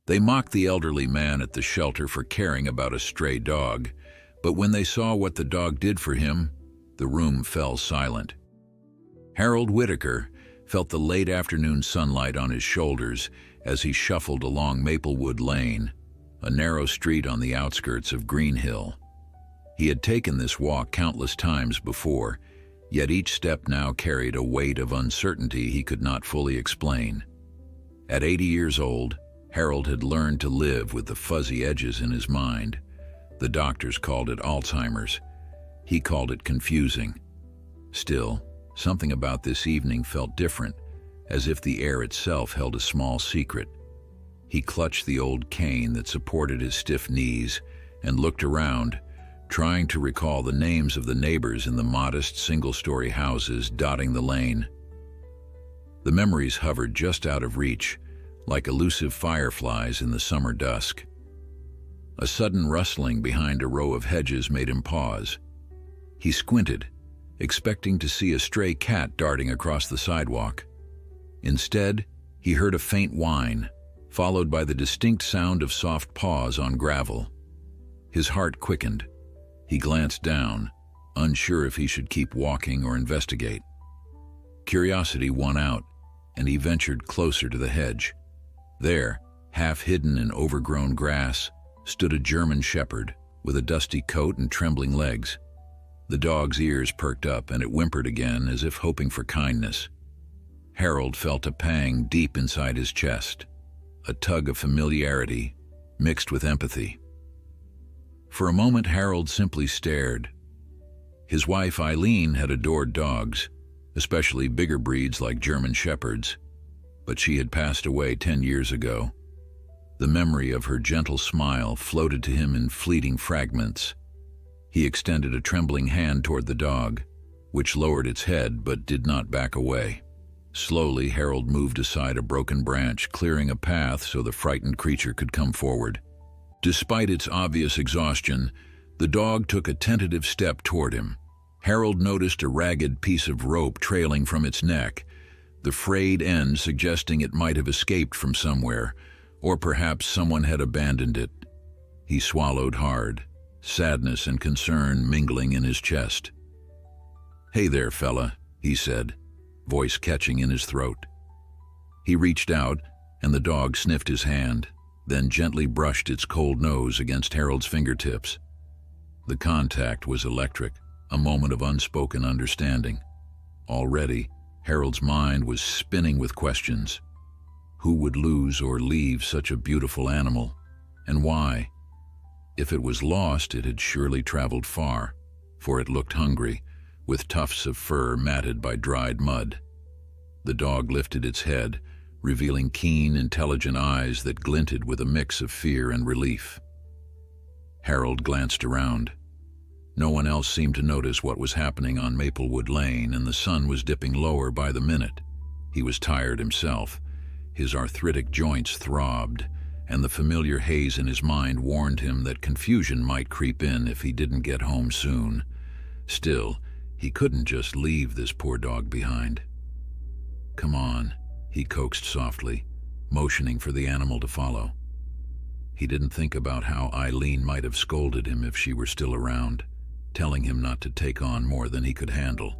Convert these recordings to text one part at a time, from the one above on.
They mocked the elderly man at the shelter for caring about a stray dog, but when they saw what the dog did for him, the room fell silent. Harold Whitaker felt the late afternoon sunlight on his shoulders as he shuffled along Maplewood Lane, a narrow street on the outskirts of Green Hill. He had taken this walk countless times before, yet each step now carried a weight of uncertainty he could not fully explain. At 80 years old, Harold had learned to live with the fuzzy edges in his mind. The doctors called it Alzheimer's. He called it confusing. Still, something about this evening felt different, as if the air itself held a small secret. He clutched the old cane that supported his stiff knees and looked around, trying to recall the names of the neighbors in the modest single-story houses dotting the lane. The memories hovered just out of reach, like elusive fireflies in the summer dusk. A sudden rustling behind a row of hedges made him pause. He squinted, expecting to see a stray cat darting across the sidewalk. Instead, he heard a faint whine, followed by the distinct sound of soft paws on gravel. His heart quickened. He glanced down, unsure if he should keep walking or investigate. Curiosity won out, and he ventured closer to the hedge. There, half hidden in overgrown grass, stood a German shepherd with a dusty coat and trembling legs. The dog's ears perked up and it whimpered again as if hoping for kindness. Harold felt a pang deep inside his chest, a tug of familiarity mixed with empathy. For a moment, Harold simply stared. His wife Eileen had adored dogs, especially bigger breeds like German shepherds, but she had passed away 10 years ago. The memory of her gentle smile floated to him in fleeting fragments. He extended a trembling hand toward the dog, which lowered its head but did not back away. Slowly, Harold moved aside a broken branch, clearing a path so the frightened creature could come forward. Despite its obvious exhaustion, the dog took a tentative step toward him. Harold noticed a ragged piece of rope trailing from its neck, the frayed end suggesting it might have escaped from somewhere, or perhaps someone had abandoned it. He swallowed hard, sadness and concern mingling in his chest. "Hey there, fella," he said, voice catching in his throat. He reached out, and the dog sniffed his hand, then gently brushed its cold nose against Harold's fingertips. The contact was electric, a moment of unspoken understanding. Already, Harold's mind was spinning with questions. Who would lose or leave such a beautiful animal, and why? If it was lost, it had surely traveled far, for it looked hungry, with tufts of fur matted by dried mud. The dog lifted its head, revealing keen, intelligent eyes that glinted with a mix of fear and relief. Harold glanced around. No one else seemed to notice what was happening on Maplewood Lane, and the sun was dipping lower by the minute. He was tired himself. His arthritic joints throbbed, and the familiar haze in his mind warned him that confusion might creep in if he didn't get home soon. Still, he couldn't just leave this poor dog behind. "Come on," he coaxed softly, motioning for the animal to follow. He didn't think about how Eileen might have scolded him if she were still around, telling him not to take on more than he could handle.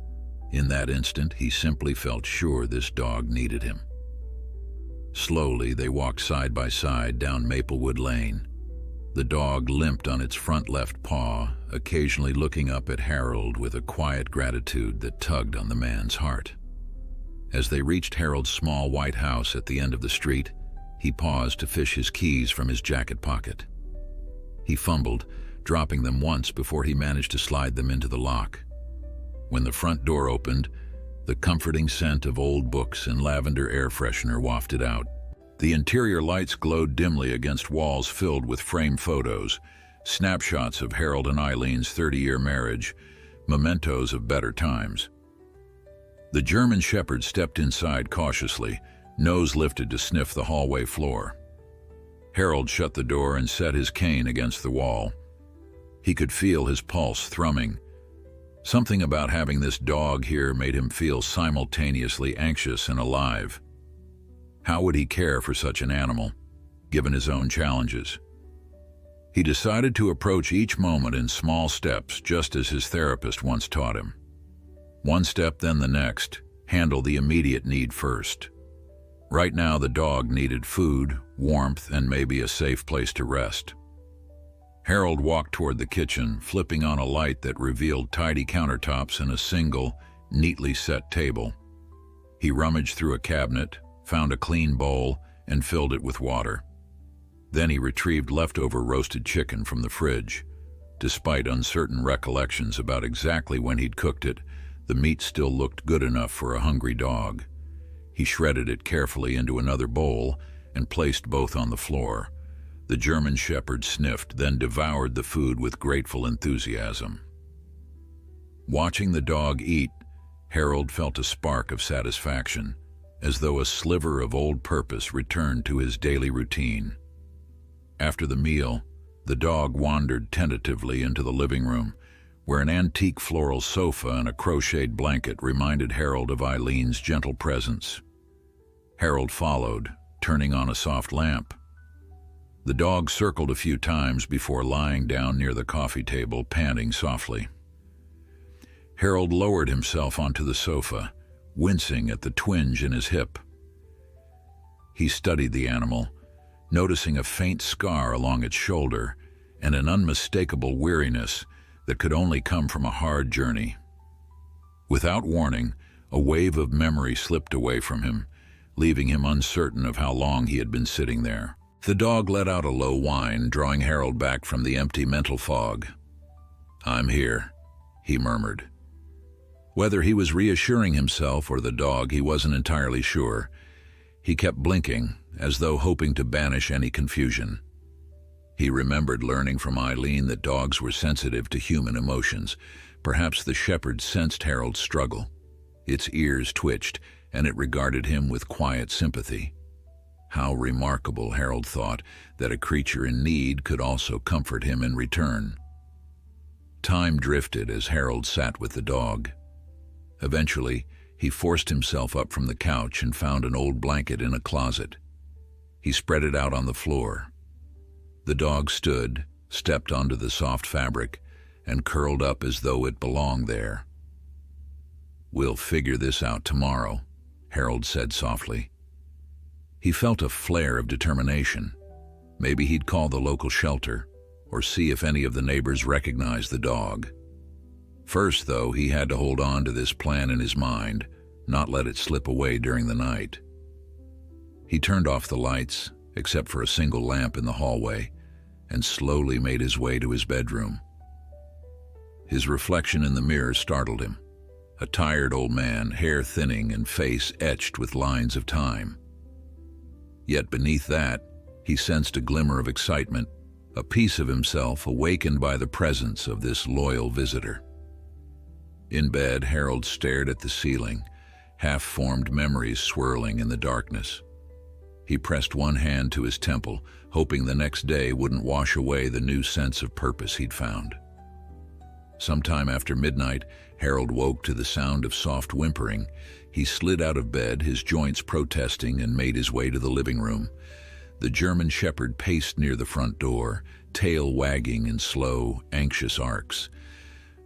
In that instant, he simply felt sure this dog needed him. Slowly, they walked side by side down Maplewood Lane. The dog limped on its front left paw, occasionally looking up at Harold with a quiet gratitude that tugged on the man's heart. As they reached Harold's small white house at the end of the street, he paused to fish his keys from his jacket pocket. He fumbled, dropping them once before he managed to slide them into the lock. When the front door opened, the comforting scent of old books and lavender air freshener wafted out. The interior lights glowed dimly against walls filled with framed photos, snapshots of Harold and Eileen's 30-year marriage, mementos of better times. The German shepherd stepped inside cautiously, nose lifted to sniff the hallway floor. Harold shut the door and set his cane against the wall. He could feel his pulse thrumming. Something about having this dog here made him feel simultaneously anxious and alive. How would he care for such an animal? given his own challenges. He decided to approach each moment in small steps, just as his therapist once taught him. One step, then the next. Handle the immediate need first. Right now, the dog needed food, warmth, and maybe a safe place to rest. Harold walked toward the kitchen, flipping on a light that revealed tidy countertops and a single, neatly set table. He rummaged through a cabinet, found a clean bowl, and filled it with water. Then he retrieved leftover roasted chicken from the fridge. Despite uncertain recollections about exactly when he'd cooked it, the meat still looked good enough for a hungry dog. He shredded it carefully into another bowl and placed both on the floor. The German Shepherd sniffed, then devoured the food with grateful enthusiasm. Watching the dog eat, Harold felt a spark of satisfaction, as though a sliver of old purpose returned to his daily routine. After the meal, the dog wandered tentatively into the living room, where an antique floral sofa and a crocheted blanket reminded Harold of Eileen's gentle presence. Harold followed, turning on a soft lamp. The dog circled a few times before lying down near the coffee table, panting softly. Harold lowered himself onto the sofa, wincing at the twinge in his hip. He studied the animal, noticing a faint scar along its shoulder and an unmistakable weariness that could only come from a hard journey. Without warning, a wave of memory slipped away from him, leaving him uncertain of how long he had been sitting there. The dog let out a low whine, drawing Harold back from the empty mental fog. "I'm here," he murmured. Whether he was reassuring himself or the dog, he wasn't entirely sure. He kept blinking, as though hoping to banish any confusion. He remembered learning from Eileen that dogs were sensitive to human emotions. Perhaps the shepherd sensed Harold's struggle. Its ears twitched, and it regarded him with quiet sympathy. How remarkable, Harold thought, that a creature in need could also comfort him in return. Time drifted as Harold sat with the dog. Eventually, he forced himself up from the couch and found an old blanket in a closet. He spread it out on the floor. The dog stood, stepped onto the soft fabric, and curled up as though it belonged there. "We'll figure this out tomorrow," Harold said softly. He felt a flare of determination. Maybe he'd call the local shelter, or see if any of the neighbors recognized the dog. First, though, he had to hold on to this plan in his mind, not let it slip away during the night. He turned off the lights, except for a single lamp in the hallway, and slowly made his way to his bedroom. His reflection in the mirror startled him. A tired old man, hair thinning and face etched with lines of time. Yet beneath that, he sensed a glimmer of excitement, a piece of himself awakened by the presence of this loyal visitor. In bed, Harold stared at the ceiling, half-formed memories swirling in the darkness. He pressed one hand to his temple, hoping the next day wouldn't wash away the new sense of purpose he'd found. Sometime after midnight, Harold woke to the sound of soft whimpering. He slid out of bed, his joints protesting, and made his way to the living room. The German Shepherd paced near the front door, tail wagging in slow, anxious arcs.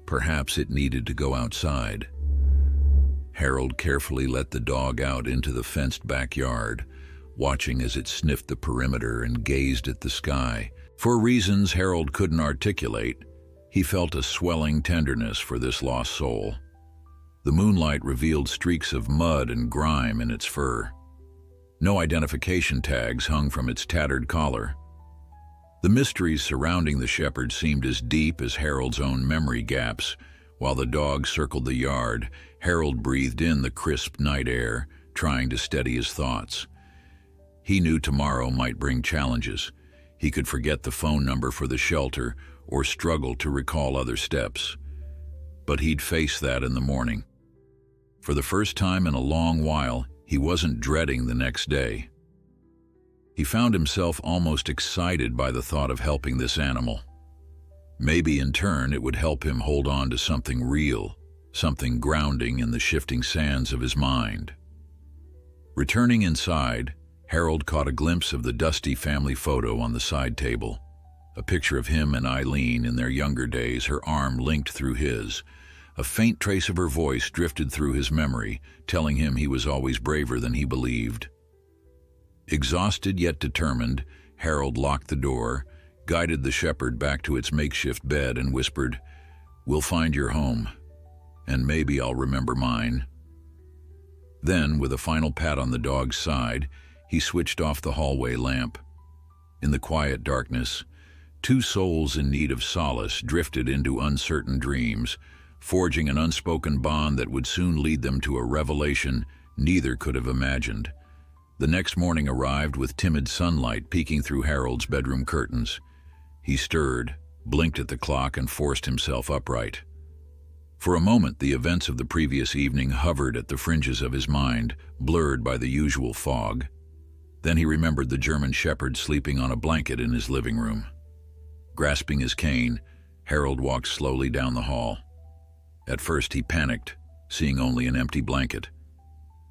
Perhaps it needed to go outside. Harold carefully let the dog out into the fenced backyard, watching as it sniffed the perimeter and gazed at the sky. For reasons Harold couldn't articulate, he felt a swelling tenderness for this lost soul. The moonlight revealed streaks of mud and grime in its fur. No identification tags hung from its tattered collar. The mysteries surrounding the shepherd seemed as deep as Harold's own memory gaps. While the dog circled the yard, Harold breathed in the crisp night air, trying to steady his thoughts. He knew tomorrow might bring challenges. He could forget the phone number for the shelter or struggle to recall other steps. But he'd face that in the morning. For the first time in a long while, he wasn't dreading the next day. He found himself almost excited by the thought of helping this animal. Maybe in turn it would help him hold on to something real, something grounding in the shifting sands of his mind. Returning inside, Harold caught a glimpse of the dusty family photo on the side table. A picture of him and Eileen in their younger days, her arm linked through his. A faint trace of her voice drifted through his memory, telling him he was always braver than he believed. Exhausted yet determined, Harold locked the door, guided the shepherd back to its makeshift bed, and whispered, "We'll find your home, and maybe I'll remember mine." Then, with a final pat on the dog's side, he switched off the hallway lamp. In the quiet darkness, two souls in need of solace drifted into uncertain dreams, forging an unspoken bond that would soon lead them to a revelation neither could have imagined. The next morning arrived with timid sunlight peeking through Harold's bedroom curtains. He stirred, blinked at the clock, and forced himself upright. For a moment, the events of the previous evening hovered at the fringes of his mind, blurred by the usual fog. Then he remembered the German shepherd sleeping on a blanket in his living room. Grasping his cane, Harold walked slowly down the hall. At first he panicked, seeing only an empty blanket.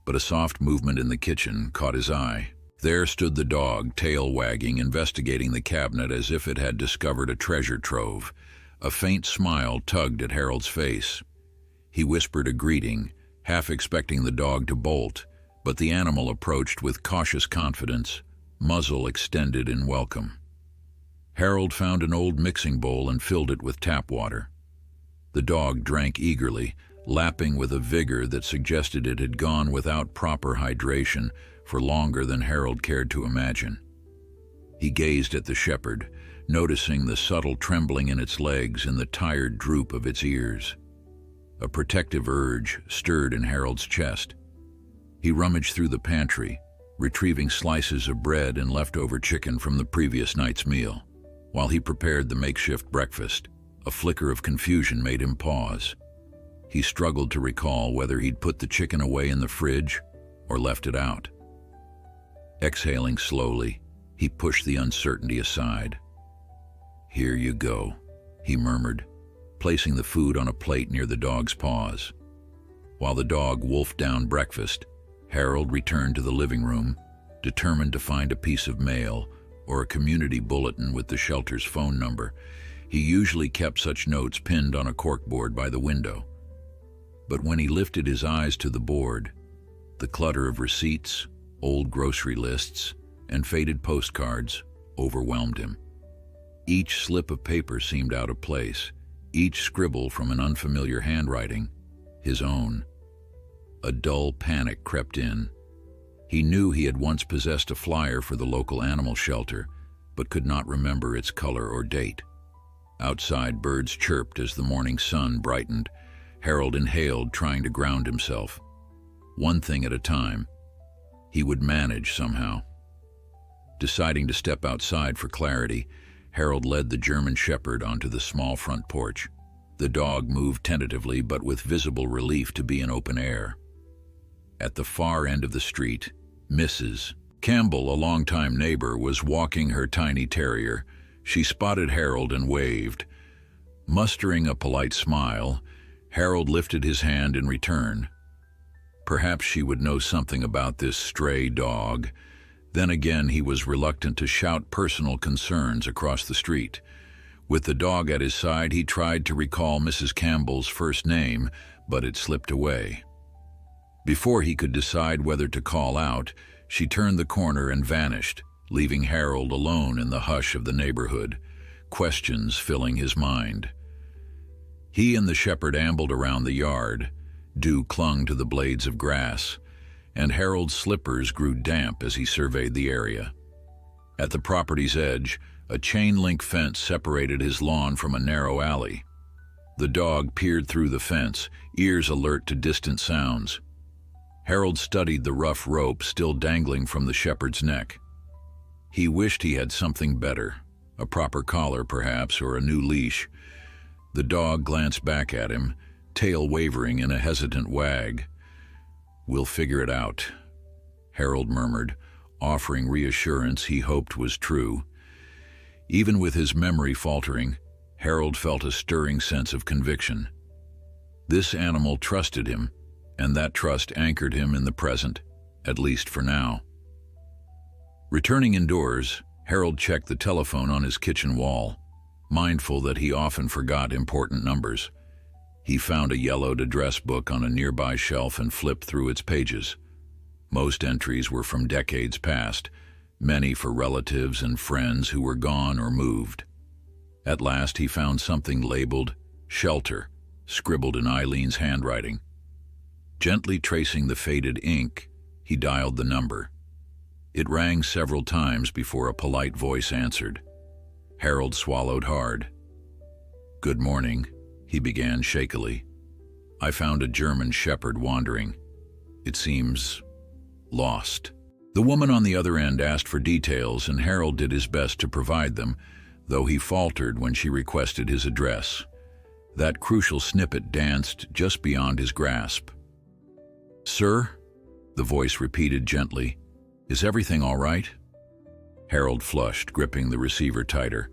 But a soft movement in the kitchen caught his eye. There stood the dog, tail wagging, investigating the cabinet as if it had discovered a treasure trove. A faint smile tugged at Harold's face. He whispered a greeting, half expecting the dog to bolt, but the animal approached with cautious confidence, muzzle extended in welcome. Harold found an old mixing bowl and filled it with tap water. The dog drank eagerly, lapping with a vigor that suggested it had gone without proper hydration for longer than Harold cared to imagine. He gazed at the shepherd, noticing the subtle trembling in its legs and the tired droop of its ears. A protective urge stirred in Harold's chest. He rummaged through the pantry, retrieving slices of bread and leftover chicken from the previous night's meal. While he prepared the makeshift breakfast, a flicker of confusion made him pause. He struggled to recall whether he'd put the chicken away in the fridge or left it out. Exhaling slowly, he pushed the uncertainty aside. "Here you go," he murmured, placing the food on a plate near the dog's paws. While the dog wolfed down breakfast, Harold returned to the living room, determined to find a piece of mail or a community bulletin with the shelter's phone number. He usually kept such notes pinned on a corkboard by the window. But when he lifted his eyes to the board, the clutter of receipts, old grocery lists, and faded postcards overwhelmed him. Each slip of paper seemed out of place, each scribble from an unfamiliar handwriting, his own. A dull panic crept in. He knew he had once possessed a flyer for the local animal shelter, but could not remember its color or date. Outside, birds chirped as the morning sun brightened. Harold inhaled, trying to ground himself. One thing at a time. He would manage somehow. Deciding to step outside for clarity, Harold led the German shepherd onto the small front porch. The dog moved tentatively, but with visible relief to be in open air. At the far end of the street, Mrs. Campbell, a longtime neighbor, was walking her tiny terrier. She spotted Harold and waved. Mustering a polite smile, Harold lifted his hand in return. Perhaps she would know something about this stray dog. Then again, he was reluctant to shout personal concerns across the street. With the dog at his side, he tried to recall Mrs. Campbell's first name, but it slipped away. Before he could decide whether to call out, she turned the corner and vanished, leaving Harold alone in the hush of the neighborhood, questions filling his mind. He and the shepherd ambled around the yard. Dew clung to the blades of grass, and Harold's slippers grew damp as he surveyed the area. At the property's edge, a chain-link fence separated his lawn from a narrow alley. The dog peered through the fence, ears alert to distant sounds. Harold studied the rough rope still dangling from the shepherd's neck. He wished he had something better, a proper collar perhaps, or a new leash. The dog glanced back at him, tail wavering in a hesitant wag. "We'll figure it out," Harold murmured, offering reassurance he hoped was true. Even with his memory faltering, Harold felt a stirring sense of conviction. This animal trusted him, and that trust anchored him in the present, at least for now. Returning indoors, Harold checked the telephone on his kitchen wall, mindful that he often forgot important numbers. He found a yellowed address book on a nearby shelf and flipped through its pages. Most entries were from decades past, many for relatives and friends who were gone or moved. At last he found something labeled "Shelter," scribbled in Eileen's handwriting. Gently tracing the faded ink, he dialed the number. It rang several times before a polite voice answered. Harold swallowed hard. "Good morning," he began shakily. "I found a German shepherd wandering. It seems lost." The woman on the other end asked for details, and Harold did his best to provide them, though he faltered when she requested his address. That crucial snippet danced just beyond his grasp. "Sir?" the voice repeated gently. "Is everything all right?" Harold flushed, gripping the receiver tighter.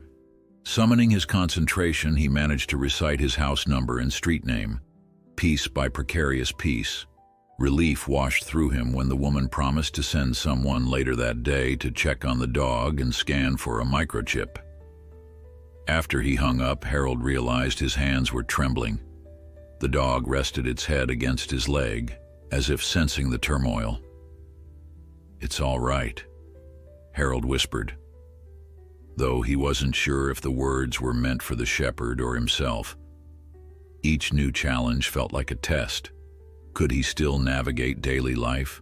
Summoning his concentration, he managed to recite his house number and street name, piece by precarious piece. Relief washed through him when the woman promised to send someone later that day to check on the dog and scan for a microchip. After he hung up, Harold realized his hands were trembling. The dog rested its head against his leg, as if sensing the turmoil. "It's all right," Harold whispered, though he wasn't sure if the words were meant for the shepherd or himself. Each new challenge felt like a test. Could he still navigate daily life,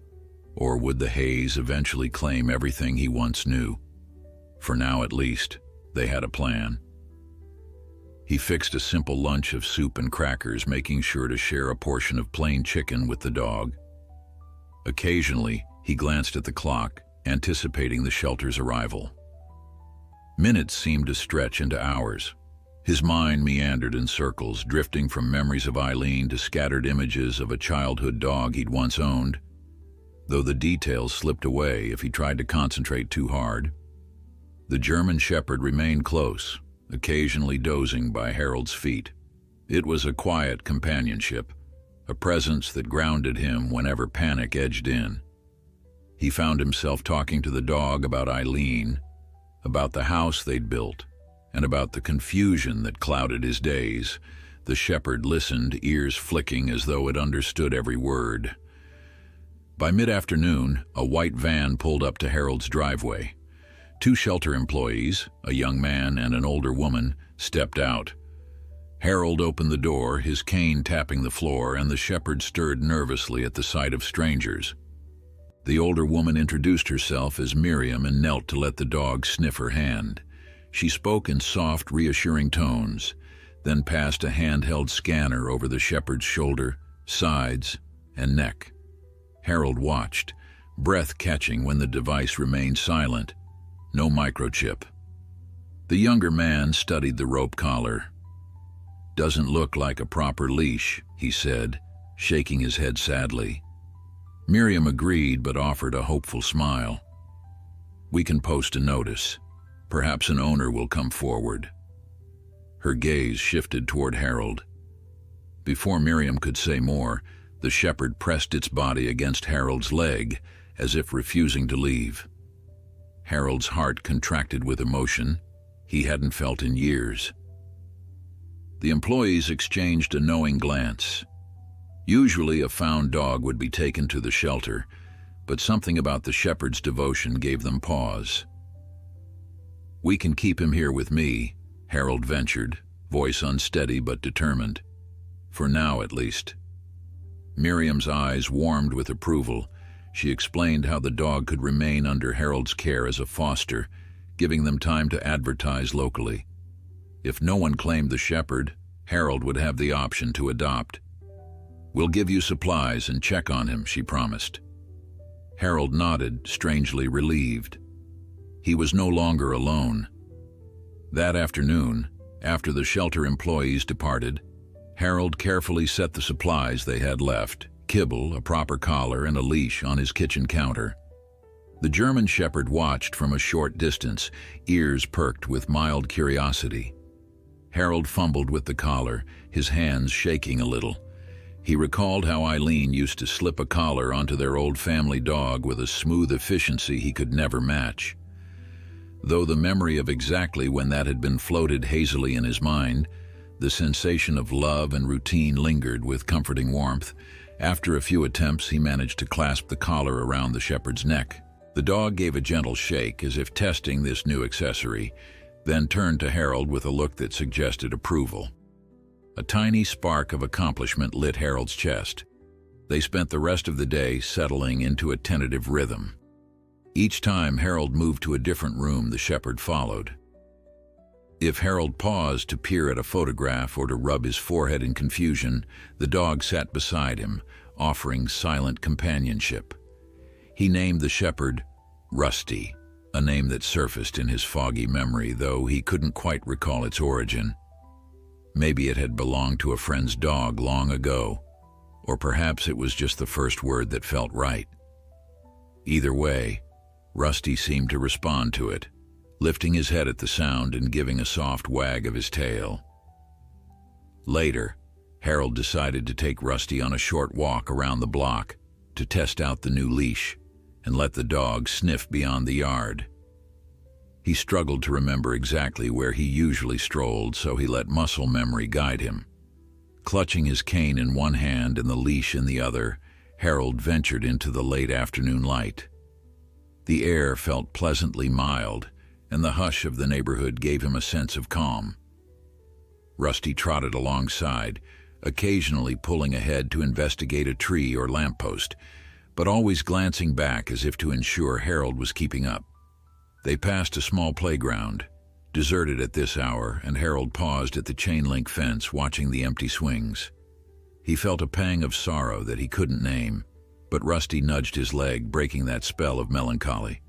or would the haze eventually claim everything he once knew? For now, at least, they had a plan. He fixed a simple lunch of soup and crackers, making sure to share a portion of plain chicken with the dog. Occasionally, he glanced at the clock, anticipating the shelter's arrival. Minutes seemed to stretch into hours. His mind meandered in circles, drifting from memories of Eileen to scattered images of a childhood dog he'd once owned, though the details slipped away if he tried to concentrate too hard. The German shepherd remained close, occasionally dozing by Harold's feet. It was a quiet companionship, a presence that grounded him whenever panic edged in. He found himself talking to the dog about Eileen, about the house they'd built, and about the confusion that clouded his days. The shepherd listened, ears flicking as though it understood every word. By mid-afternoon, a white van pulled up to Harold's driveway. Two shelter employees, a young man and an older woman, stepped out. Harold opened the door, his cane tapping the floor, and the shepherd stirred nervously at the sight of strangers. The older woman introduced herself as Miriam and knelt to let the dog sniff her hand. She spoke in soft, reassuring tones, then passed a handheld scanner over the shepherd's shoulder, sides, and neck. Harold watched, breath catching when the device remained silent. No microchip. The younger man studied the rope collar. "Doesn't look like a proper leash," he said, shaking his head sadly. Miriam agreed but offered a hopeful smile. "We can post a notice. Perhaps an owner will come forward." Her gaze shifted toward Harold. Before Miriam could say more, the shepherd pressed its body against Harold's leg, as if refusing to leave. Harold's heart contracted with emotion he hadn't felt in years. The employees exchanged a knowing glance. Usually a found dog would be taken to the shelter, but something about the shepherd's devotion gave them pause. "We can keep him here with me," Harold ventured, voice unsteady but determined. "For now, at least." Miriam's eyes warmed with approval. She explained how the dog could remain under Harold's care as a foster, giving them time to advertise locally. If no one claimed the shepherd, Harold would have the option to adopt. "We'll give you supplies and check on him," she promised. Harold nodded, strangely relieved. He was no longer alone. That afternoon, after the shelter employees departed, Harold carefully set the supplies they had left, kibble, a proper collar, and a leash on his kitchen counter. The German shepherd watched from a short distance, ears perked with mild curiosity. Harold fumbled with the collar, his hands shaking a little. He recalled how Eileen used to slip a collar onto their old family dog with a smooth efficiency he could never match. Though the memory of exactly when that had been floated hazily in his mind, the sensation of love and routine lingered with comforting warmth. After a few attempts, he managed to clasp the collar around the shepherd's neck. The dog gave a gentle shake as if testing this new accessory, then turned to Harold with a look that suggested approval. A tiny spark of accomplishment lit Harold's chest. They spent the rest of the day settling into a tentative rhythm. Each time Harold moved to a different room, the shepherd followed. If Harold paused to peer at a photograph or to rub his forehead in confusion, the dog sat beside him, offering silent companionship. He named the shepherd Rusty, a name that surfaced in his foggy memory, though he couldn't quite recall its origin. Maybe it had belonged to a friend's dog long ago, or perhaps it was just the first word that felt right. Either way, Rusty seemed to respond to it, lifting his head at the sound and giving a soft wag of his tail. Later, Harold decided to take Rusty on a short walk around the block to test out the new leash and let the dog sniff beyond the yard. He struggled to remember exactly where he usually strolled, so he let muscle memory guide him. Clutching his cane in one hand and the leash in the other, Harold ventured into the late afternoon light. The air felt pleasantly mild, and the hush of the neighborhood gave him a sense of calm. Rusty trotted alongside, occasionally pulling ahead to investigate a tree or lamppost, but always glancing back as if to ensure Harold was keeping up. They passed a small playground, deserted at this hour, and Harold paused at the chain-link fence watching the empty swings. He felt a pang of sorrow that he couldn't name, but Rusty nudged his leg, breaking that spell of melancholy.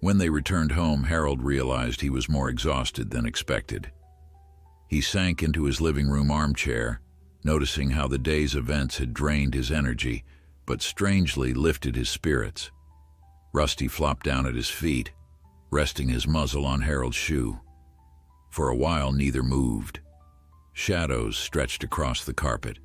When they returned home, Harold realized he was more exhausted than expected. He sank into his living room armchair, noticing how the day's events had drained his energy, but strangely lifted his spirits. Rusty flopped down at his feet, resting his muzzle on Harold's shoe. For a while, neither moved. Shadows stretched across the carpet,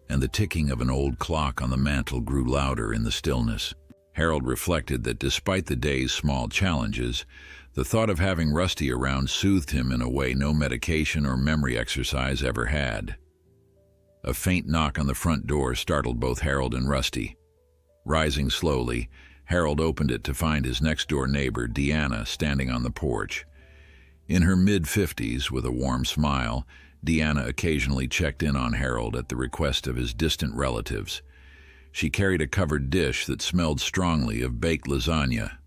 and the ticking of an old clock on the mantel grew louder in the stillness. Harold reflected that despite the day's small challenges, the thought of having Rusty around soothed him in a way no medication or memory exercise ever had. A faint knock on the front door startled both Harold and Rusty. Rising slowly, Harold opened it to find his next-door neighbor, Deanna, standing on the porch. In her mid-50s, with a warm smile, Deanna occasionally checked in on Harold at the request of his distant relatives. She carried a covered dish that smelled strongly of baked lasagna.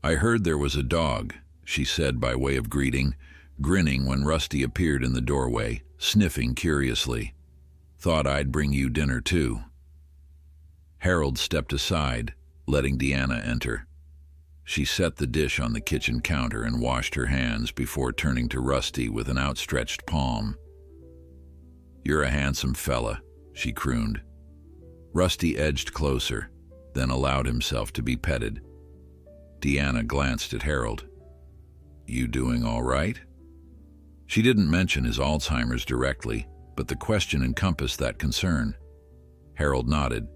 "I heard there was a dog," she said by way of greeting, grinning when Rusty appeared in the doorway, sniffing curiously. "Thought I'd bring you dinner, too." Harold stepped aside, letting Deanna enter. She set the dish on the kitchen counter and washed her hands before turning to Rusty with an outstretched palm. "You're a handsome fella," she crooned. Rusty edged closer, then allowed himself to be petted. Deanna glanced at Harold. "You doing all right?" She didn't mention his Alzheimer's directly, but the question encompassed that concern. Harold nodded.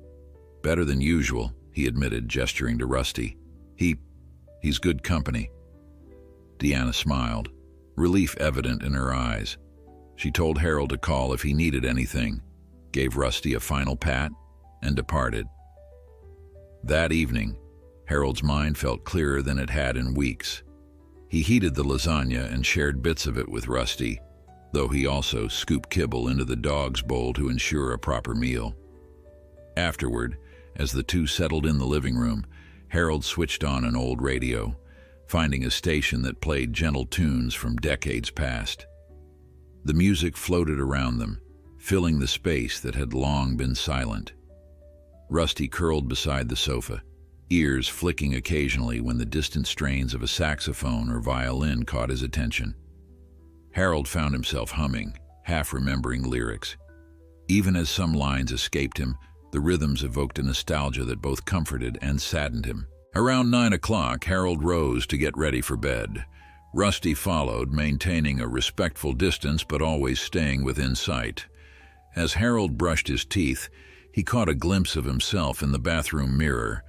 "Better than usual," he admitted, gesturing to Rusty. He's good company." Deanna smiled, relief evident in her eyes. She told Harold to call if he needed anything, gave Rusty a final pat, and departed. That evening, Harold's mind felt clearer than it had in weeks. He heated the lasagna and shared bits of it with Rusty, though he also scooped kibble into the dog's bowl to ensure a proper meal. Afterward, as the two settled in the living room, Harold switched on an old radio, finding a station that played gentle tunes from decades past. The music floated around them, filling the space that had long been silent. Rusty curled beside the sofa, ears flicking occasionally when the distant strains of a saxophone or violin caught his attention. Harold found himself humming, half remembering lyrics. Even as some lines escaped him, the rhythms evoked a nostalgia that both comforted and saddened him. Around 9 o'clock, Harold rose to get ready for bed. Rusty followed, maintaining a respectful distance but always staying within sight. As Harold brushed his teeth, he caught a glimpse of himself in the bathroom mirror.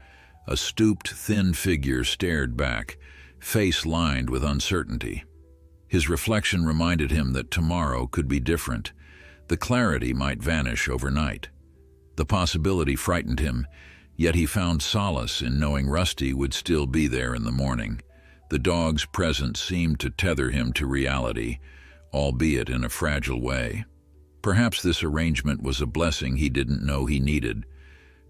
A stooped, thin figure stared back, face lined with uncertainty. His reflection reminded him that tomorrow could be different. The clarity might vanish overnight. The possibility frightened him, yet he found solace in knowing Rusty would still be there in the morning. The dog's presence seemed to tether him to reality, albeit in a fragile way. Perhaps this arrangement was a blessing he didn't know he needed.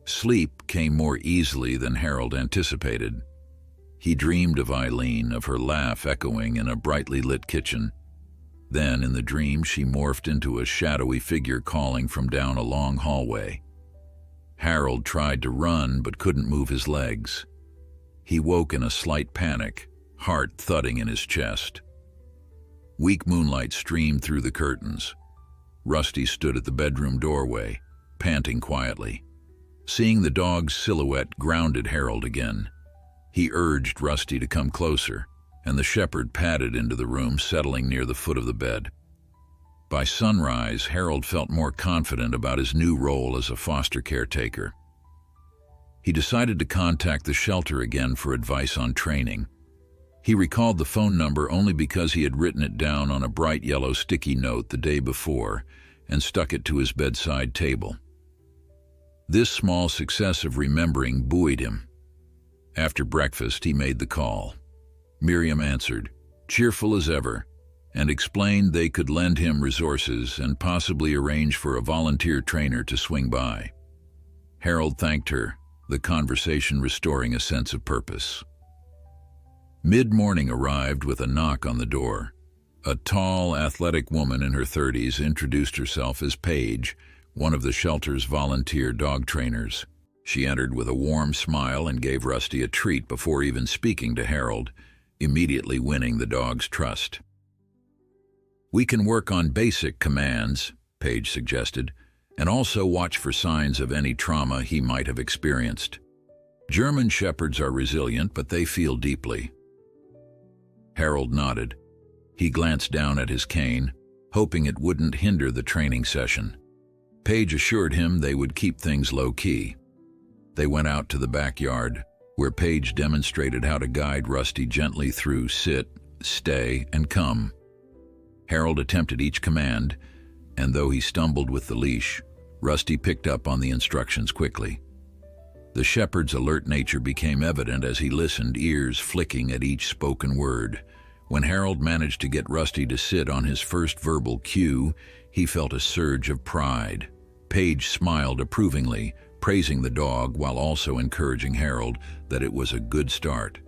Sleep came more easily than Harold anticipated. He dreamed of Eileen, of her laugh echoing in a brightly lit kitchen. Then, in the dream, she morphed into a shadowy figure calling from down a long hallway. Harold tried to run but couldn't move his legs. He woke in a slight panic, heart thudding in his chest. Weak moonlight streamed through the curtains. Rusty stood at the bedroom doorway, panting quietly. Seeing the dog's silhouette grounded Harold again. He urged Rusty to come closer, and the shepherd padded into the room, settling near the foot of the bed. By sunrise, Harold felt more confident about his new role as a foster caretaker. He decided to contact the shelter again for advice on training. He recalled the phone number only because he had written it down on a bright yellow sticky note the day before and stuck it to his bedside table. This small success of remembering buoyed him. After breakfast, he made the call. Miriam answered, cheerful as ever, and explained they could lend him resources and possibly arrange for a volunteer trainer to swing by. Harold thanked her, the conversation restoring a sense of purpose. Mid-morning arrived with a knock on the door. A tall, athletic woman in her 30s introduced herself as Paige, one of the shelter's volunteer dog trainers. She entered with a warm smile and gave Rusty a treat before even speaking to Harold, immediately winning the dog's trust. We can work on basic commands, Paige suggested, and also watch for signs of any trauma he might have experienced. German shepherds are resilient, but they feel deeply. Harold nodded. He glanced down at his cane, hoping it wouldn't hinder the training session. Paige assured him they would keep things low-key. They went out to the backyard, where Paige demonstrated how to guide Rusty gently through sit, stay, and come. Harold attempted each command, and though he stumbled with the leash, Rusty picked up on the instructions quickly. The shepherd's alert nature became evident as he listened, ears flicking at each spoken word. When Harold managed to get Rusty to sit on his first verbal cue, he felt a surge of pride. Paige smiled approvingly, praising the dog while also encouraging Harold that it was a good start.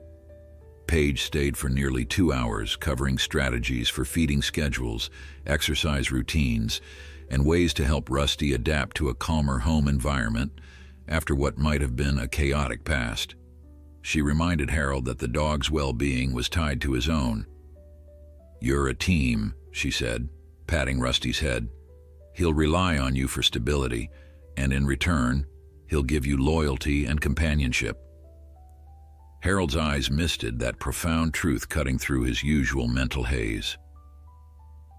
Paige stayed for nearly 2 hours, covering strategies for feeding schedules, exercise routines, and ways to help Rusty adapt to a calmer home environment after what might have been a chaotic past. She reminded Harold that the dog's well-being was tied to his own. "You're a team," she said, patting Rusty's head. "He'll rely on you for stability, and in return, he'll give you loyalty and companionship." Harold's eyes misted, that profound truth cutting through his usual mental haze.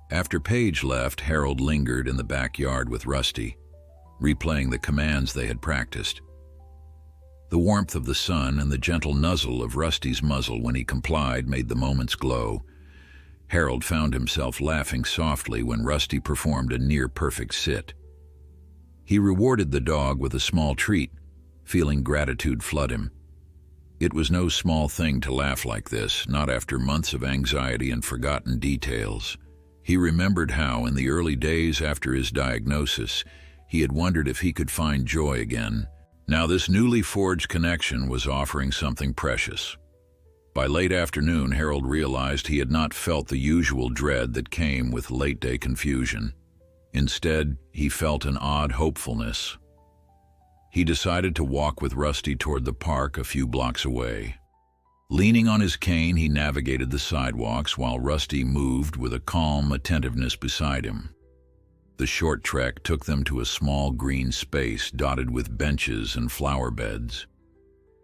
After Paige left, Harold lingered in the backyard with Rusty, replaying the commands they had practiced. The warmth of the sun and the gentle nuzzle of Rusty's muzzle when he complied made the moments glow. Harold found himself laughing softly when Rusty performed a near-perfect sit. He rewarded the dog with a small treat, feeling gratitude flood him. It was no small thing to laugh like this, not after months of anxiety and forgotten details. He remembered how, in the early days after his diagnosis, he had wondered if he could find joy again. Now this newly forged connection was offering something precious. By late afternoon, Harold realized he had not felt the usual dread that came with late-day confusion. Instead, he felt an odd hopefulness. He decided to walk with Rusty toward the park a few blocks away. Leaning on his cane, he navigated the sidewalks while Rusty moved with a calm attentiveness beside him. The short trek took them to a small green space dotted with benches and flower beds.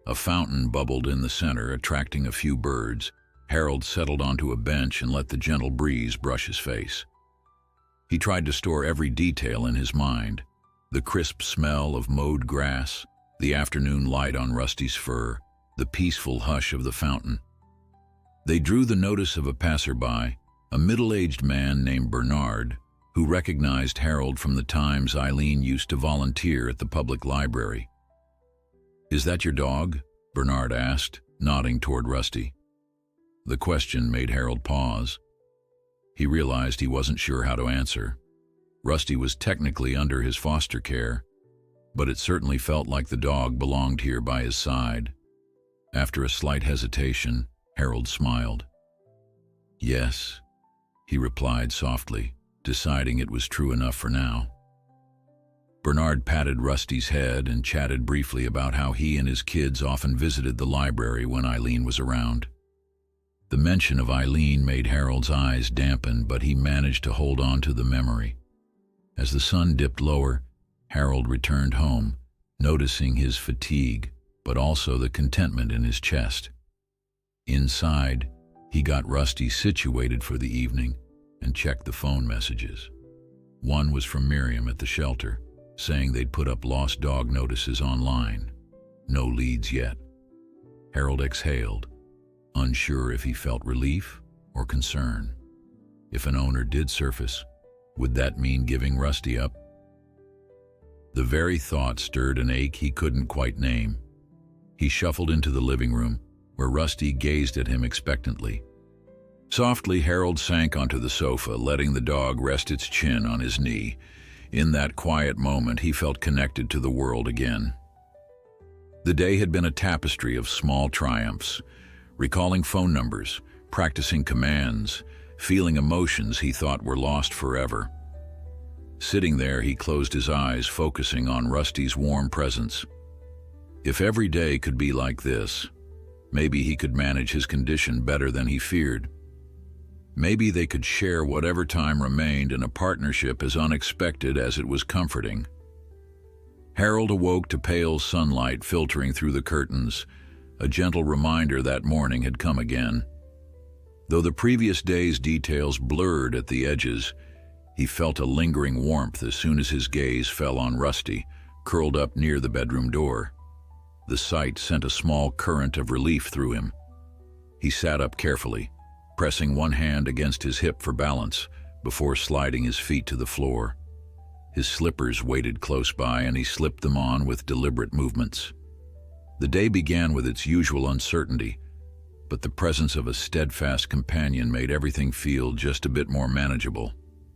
A fountain bubbled in the center, attracting a few birds. Harold settled onto a bench and let the gentle breeze brush his face. He tried to store every detail in his mind: the crisp smell of mowed grass, the afternoon light on Rusty's fur, the peaceful hush of the fountain. They drew the notice of a passerby, a middle-aged man named Bernard, who recognized Harold from the times Eileen used to volunteer at the public library. "Is that your dog?" Bernard asked, nodding toward Rusty. The question made Harold pause. He realized he wasn't sure how to answer. Rusty was technically under his foster care, but it certainly felt like the dog belonged here by his side. After a slight hesitation, Harold smiled. "Yes," he replied softly, deciding it was true enough for now. Bernard patted Rusty's head and chatted briefly about how he and his kids often visited the library when Eileen was around. The mention of Eileen made Harold's eyes dampen, but he managed to hold on to the memory. As the sun dipped lower, Harold returned home, noticing his fatigue, but also the contentment in his chest. Inside, he got Rusty situated for the evening and checked the phone messages. One was from Miriam at the shelter, saying they'd put up lost dog notices online. No leads yet. Harold exhaled, unsure if he felt relief or concern. If an owner did surface, would that mean giving Rusty up? The very thought stirred an ache he couldn't quite name. He shuffled into the living room, where Rusty gazed at him expectantly. Softly, Harold sank onto the sofa, letting the dog rest its chin on his knee. In that quiet moment, he felt connected to the world again. The day had been a tapestry of small triumphs, recalling phone numbers, practicing commands, feeling emotions he thought were lost forever. Sitting there, he closed his eyes, focusing on Rusty's warm presence. If every day could be like this, maybe he could manage his condition better than he feared. Maybe they could share whatever time remained in a partnership as unexpected as it was comforting. Harold awoke to pale sunlight filtering through the curtains, a gentle reminder that morning had come again. Though the previous day's details blurred at the edges, he felt a lingering warmth as soon as his gaze fell on Rusty, curled up near the bedroom door. The sight sent a small current of relief through him. He sat up carefully, pressing one hand against his hip for balance before sliding his feet to the floor. His slippers waited close by, and he slipped them on with deliberate movements. The day began with its usual uncertainty, but the presence of a steadfast companion made everything feel just a bit more manageable.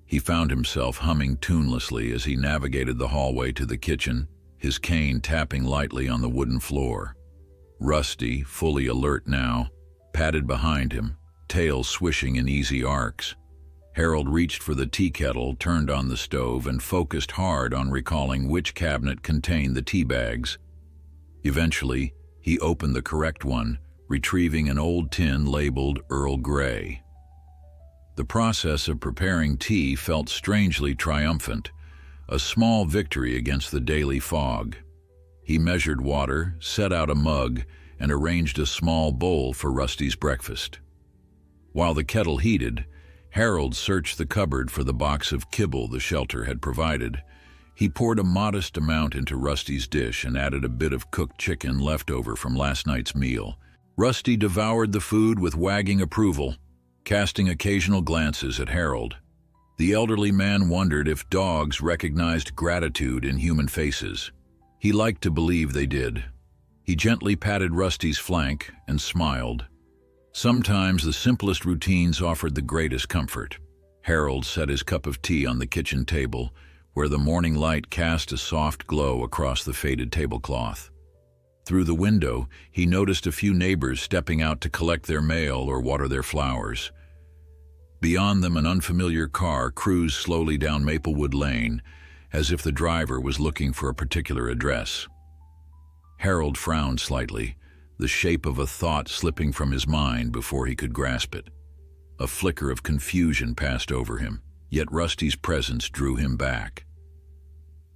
He found himself humming tunelessly as he navigated the hallway to the kitchen, his cane tapping lightly on the wooden floor. Rusty, fully alert now, padded behind him, tail swishing in easy arcs. Harold reached for the tea kettle, turned on the stove, and focused hard on recalling which cabinet contained the tea bags. Eventually, he opened the correct one, retrieving an old tin labeled Earl Grey. The process of preparing tea felt strangely triumphant, a small victory against the daily fog. He measured water, set out a mug, and arranged a small bowl for Rusty's breakfast. While the kettle heated, Harold searched the cupboard for the box of kibble the shelter had provided. He poured a modest amount into Rusty's dish and added a bit of cooked chicken left over from last night's meal. Rusty devoured the food with wagging approval, casting occasional glances at Harold. The elderly man wondered if dogs recognized gratitude in human faces. He liked to believe they did. He gently patted Rusty's flank and smiled. Sometimes the simplest routines offered the greatest comfort. Harold set his cup of tea on the kitchen table, where the morning light cast a soft glow across the faded tablecloth. Through the window, he noticed a few neighbors stepping out to collect their mail or water their flowers. Beyond them, an unfamiliar car cruised slowly down Maplewood Lane, as if the driver was looking for a particular address. Harold frowned slightly, the shape of a thought slipping from his mind before he could grasp it. A flicker of confusion passed over him, yet Rusty's presence drew him back.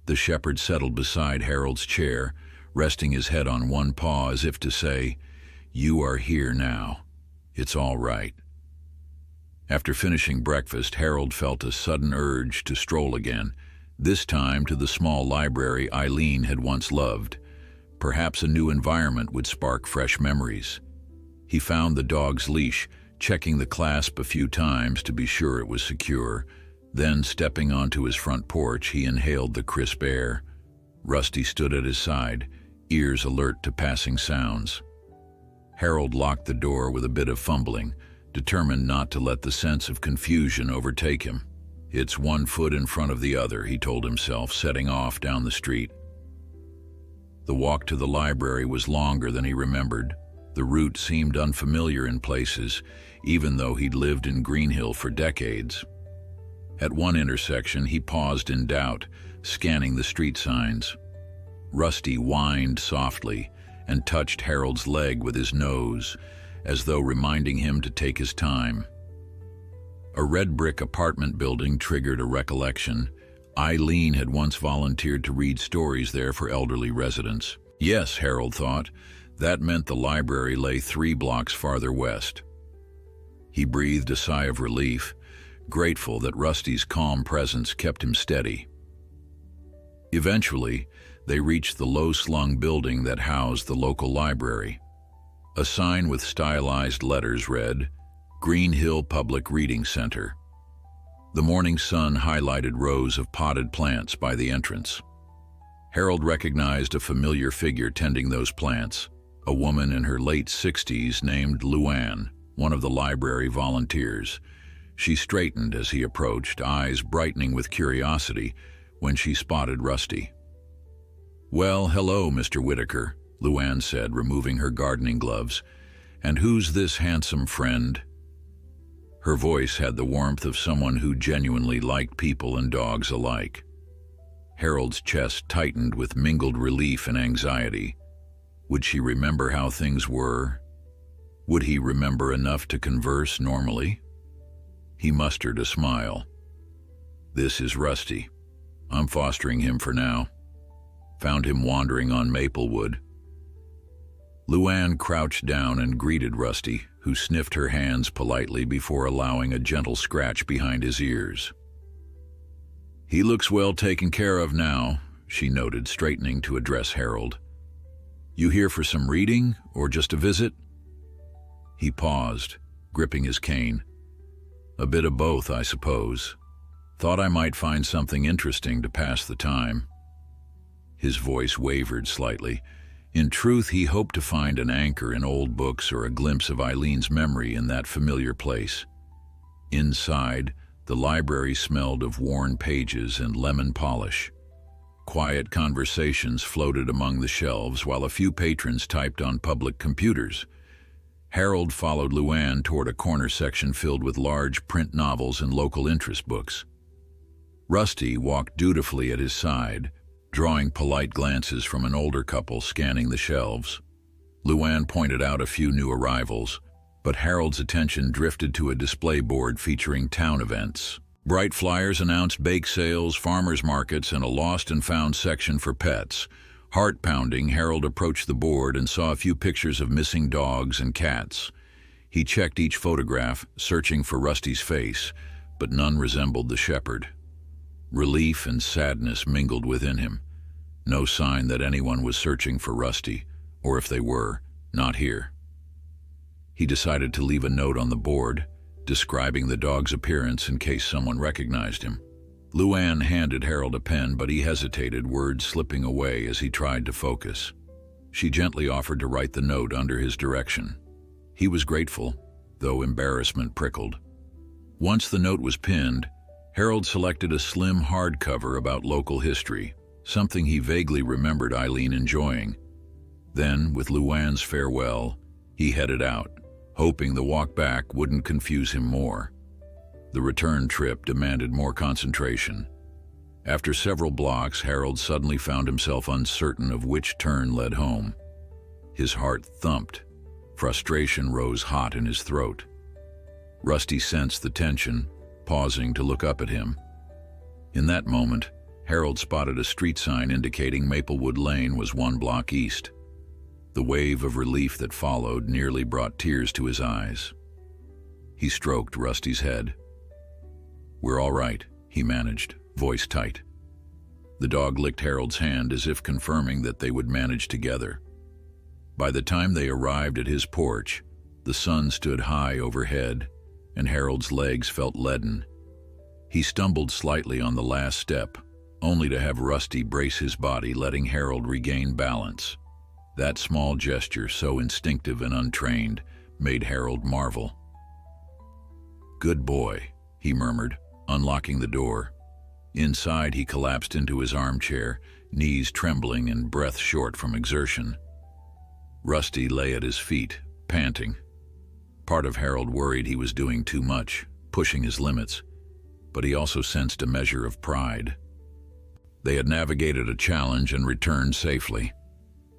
The shepherd settled beside Harold's chair, resting his head on one paw as if to say, "You are here now. It's all right." After finishing breakfast, Harold felt a sudden urge to stroll again, this time to the small library Eileen had once loved. Perhaps a new environment would spark fresh memories. He found the dog's leash, checking the clasp a few times to be sure it was secure. Then, stepping onto his front porch, he inhaled the crisp air. Rusty stood at his side, ears alert to passing sounds. Harold locked the door with a bit of fumbling, determined not to let the sense of confusion overtake him. "It's one foot in front of the other," he told himself, setting off down the street. The walk to the library was longer than he remembered. The route seemed unfamiliar in places, even though he'd lived in Greenhill for decades. At one intersection, he paused in doubt, scanning the street signs. Rusty whined softly and touched Harold's leg with his nose, as though reminding him to take his time. A red brick apartment building triggered a recollection. Eileen had once volunteered to read stories there for elderly residents. Yes, Harold thought, that meant the library lay 3 blocks farther west. He breathed a sigh of relief, grateful that Rusty's calm presence kept him steady. Eventually, they reached the low-slung building that housed the local library. A sign with stylized letters read, "Greenhill Public Reading Center." The morning sun highlighted rows of potted plants by the entrance. Harold recognized a familiar figure tending those plants, a woman in her late 60s named Luann, one of the library volunteers. She straightened as he approached, eyes brightening with curiosity when she spotted Rusty. "Well, hello, Mr. Whitaker," Luann said, removing her gardening gloves. "And who's this handsome friend?" Her voice had the warmth of someone who genuinely liked people and dogs alike. Harold's chest tightened with mingled relief and anxiety. Would she remember how things were? Would he remember enough to converse normally? He mustered a smile. "This is Rusty. I'm fostering him for now. Found him wandering on Maplewood." Luann crouched down and greeted Rusty, who sniffed her hands politely before allowing a gentle scratch behind his ears. "He looks well taken care of now," she noted, straightening to address Harold. "You here for some reading, or just a visit?" He paused, gripping his cane. "A bit of both, I suppose. Thought I might find something interesting to pass the time." His voice wavered slightly. In truth, he hoped to find an anchor in old books or a glimpse of Eileen's memory in that familiar place. Inside, the library smelled of worn pages and lemon polish. Quiet conversations floated among the shelves while a few patrons typed on public computers. Harold followed Luann toward a corner section filled with large print novels and local interest books. Rusty walked dutifully at his side, drawing polite glances from an older couple scanning the shelves. Luann pointed out a few new arrivals, but Harold's attention drifted to a display board featuring town events. Bright flyers announced bake sales, farmers markets, and a lost and found section for pets. Heart-pounding, Harold approached the board and saw a few pictures of missing dogs and cats. He checked each photograph, searching for Rusty's face, but none resembled the shepherd. Relief and sadness mingled within him. No sign that anyone was searching for Rusty, or if they were, not here. He decided to leave a note on the board, describing the dog's appearance in case someone recognized him. Luann handed Harold a pen, but he hesitated, words slipping away as he tried to focus. She gently offered to write the note under his direction. He was grateful, though embarrassment prickled. Once the note was pinned, Harold selected a slim hardcover about local history, something he vaguely remembered Eileen enjoying. Then, with Luann's farewell, he headed out, hoping the walk back wouldn't confuse him more. The return trip demanded more concentration. After several blocks, Harold suddenly found himself uncertain of which turn led home. His heart thumped. Frustration rose hot in his throat. Rusty sensed the tension, pausing to look up at him. In that moment, Harold spotted a street sign indicating Maplewood Lane was 1 block east. The wave of relief that followed nearly brought tears to his eyes. He stroked Rusty's head. "We're all right," he managed, voice tight. The dog licked Harold's hand as if confirming that they would manage together. By the time they arrived at his porch, the sun stood high overhead, and Harold's legs felt leaden. He stumbled slightly on the last step, only to have Rusty brace his body, letting Harold regain balance. That small gesture, so instinctive and untrained, made Harold marvel. "Good boy," he murmured, unlocking the door. Inside, he collapsed into his armchair, knees trembling and breath short from exertion. Rusty lay at his feet, panting. Part of Harold worried he was doing too much, pushing his limits, but he also sensed a measure of pride. They had navigated a challenge and returned safely.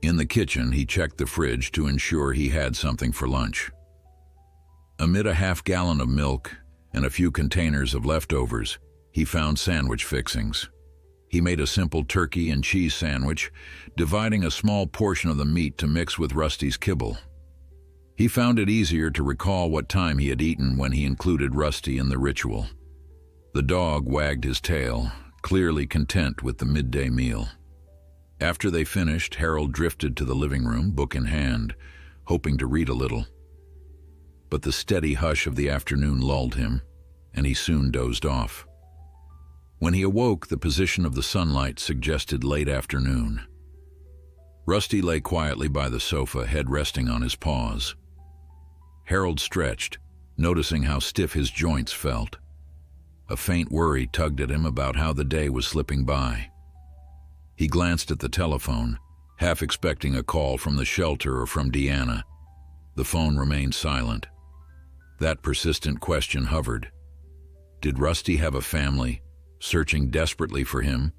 In the kitchen, he checked the fridge to ensure he had something for lunch. Amid a half-gallon of milk and a few containers of leftovers, he found sandwich fixings. He made a simple turkey and cheese sandwich, dividing a small portion of the meat to mix with Rusty's kibble. He found it easier to recall what time he had eaten when he included Rusty in the ritual. The dog wagged his tail, clearly content with the midday meal. After they finished, Harold drifted to the living room, book in hand, hoping to read a little. But the steady hush of the afternoon lulled him, and he soon dozed off. When he awoke, the position of the sunlight suggested late afternoon. Rusty lay quietly by the sofa, head resting on his paws. Harold stretched, noticing how stiff his joints felt. A faint worry tugged at him about how the day was slipping by. He glanced at the telephone, half expecting a call from the shelter or from Deanna. The phone remained silent. That persistent question hovered. Did Rusty have a family, searching desperately for him,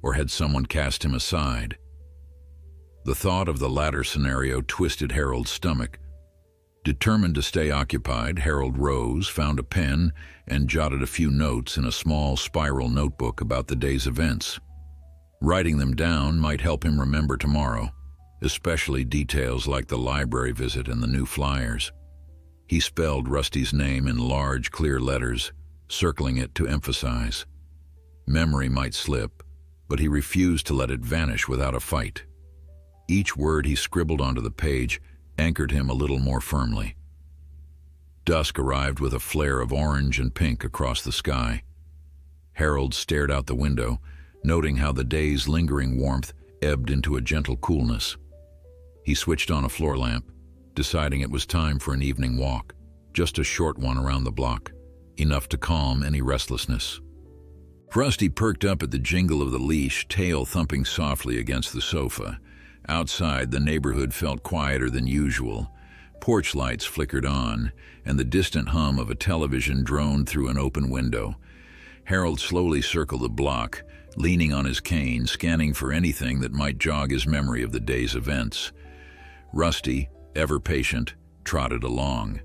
or had someone cast him aside? The thought of the latter scenario twisted Harold's stomach. Determined to stay occupied, Harold rose, found a pen, and jotted a few notes in a small spiral notebook about the day's events. Writing them down might help him remember tomorrow, especially details like the library visit and the new flyers. He spelled Rusty's name in large, clear letters, circling it to emphasize. Memory might slip, but he refused to let it vanish without a fight. Each word he scribbled onto the page anchored him a little more firmly. Dusk arrived with a flare of orange and pink across the sky. Harold stared out the window, noting how the day's lingering warmth ebbed into a gentle coolness. He switched on a floor lamp, deciding it was time for an evening walk, just a short one around the block, enough to calm any restlessness. Rusty perked up at the jingle of the leash, tail thumping softly against the sofa. Outside, the neighborhood felt quieter than usual. Porch lights flickered on, and the distant hum of a television droned through an open window. Harold slowly circled the block, leaning on his cane, scanning for anything that might jog his memory of the day's events. Rusty, ever patient, trotted along.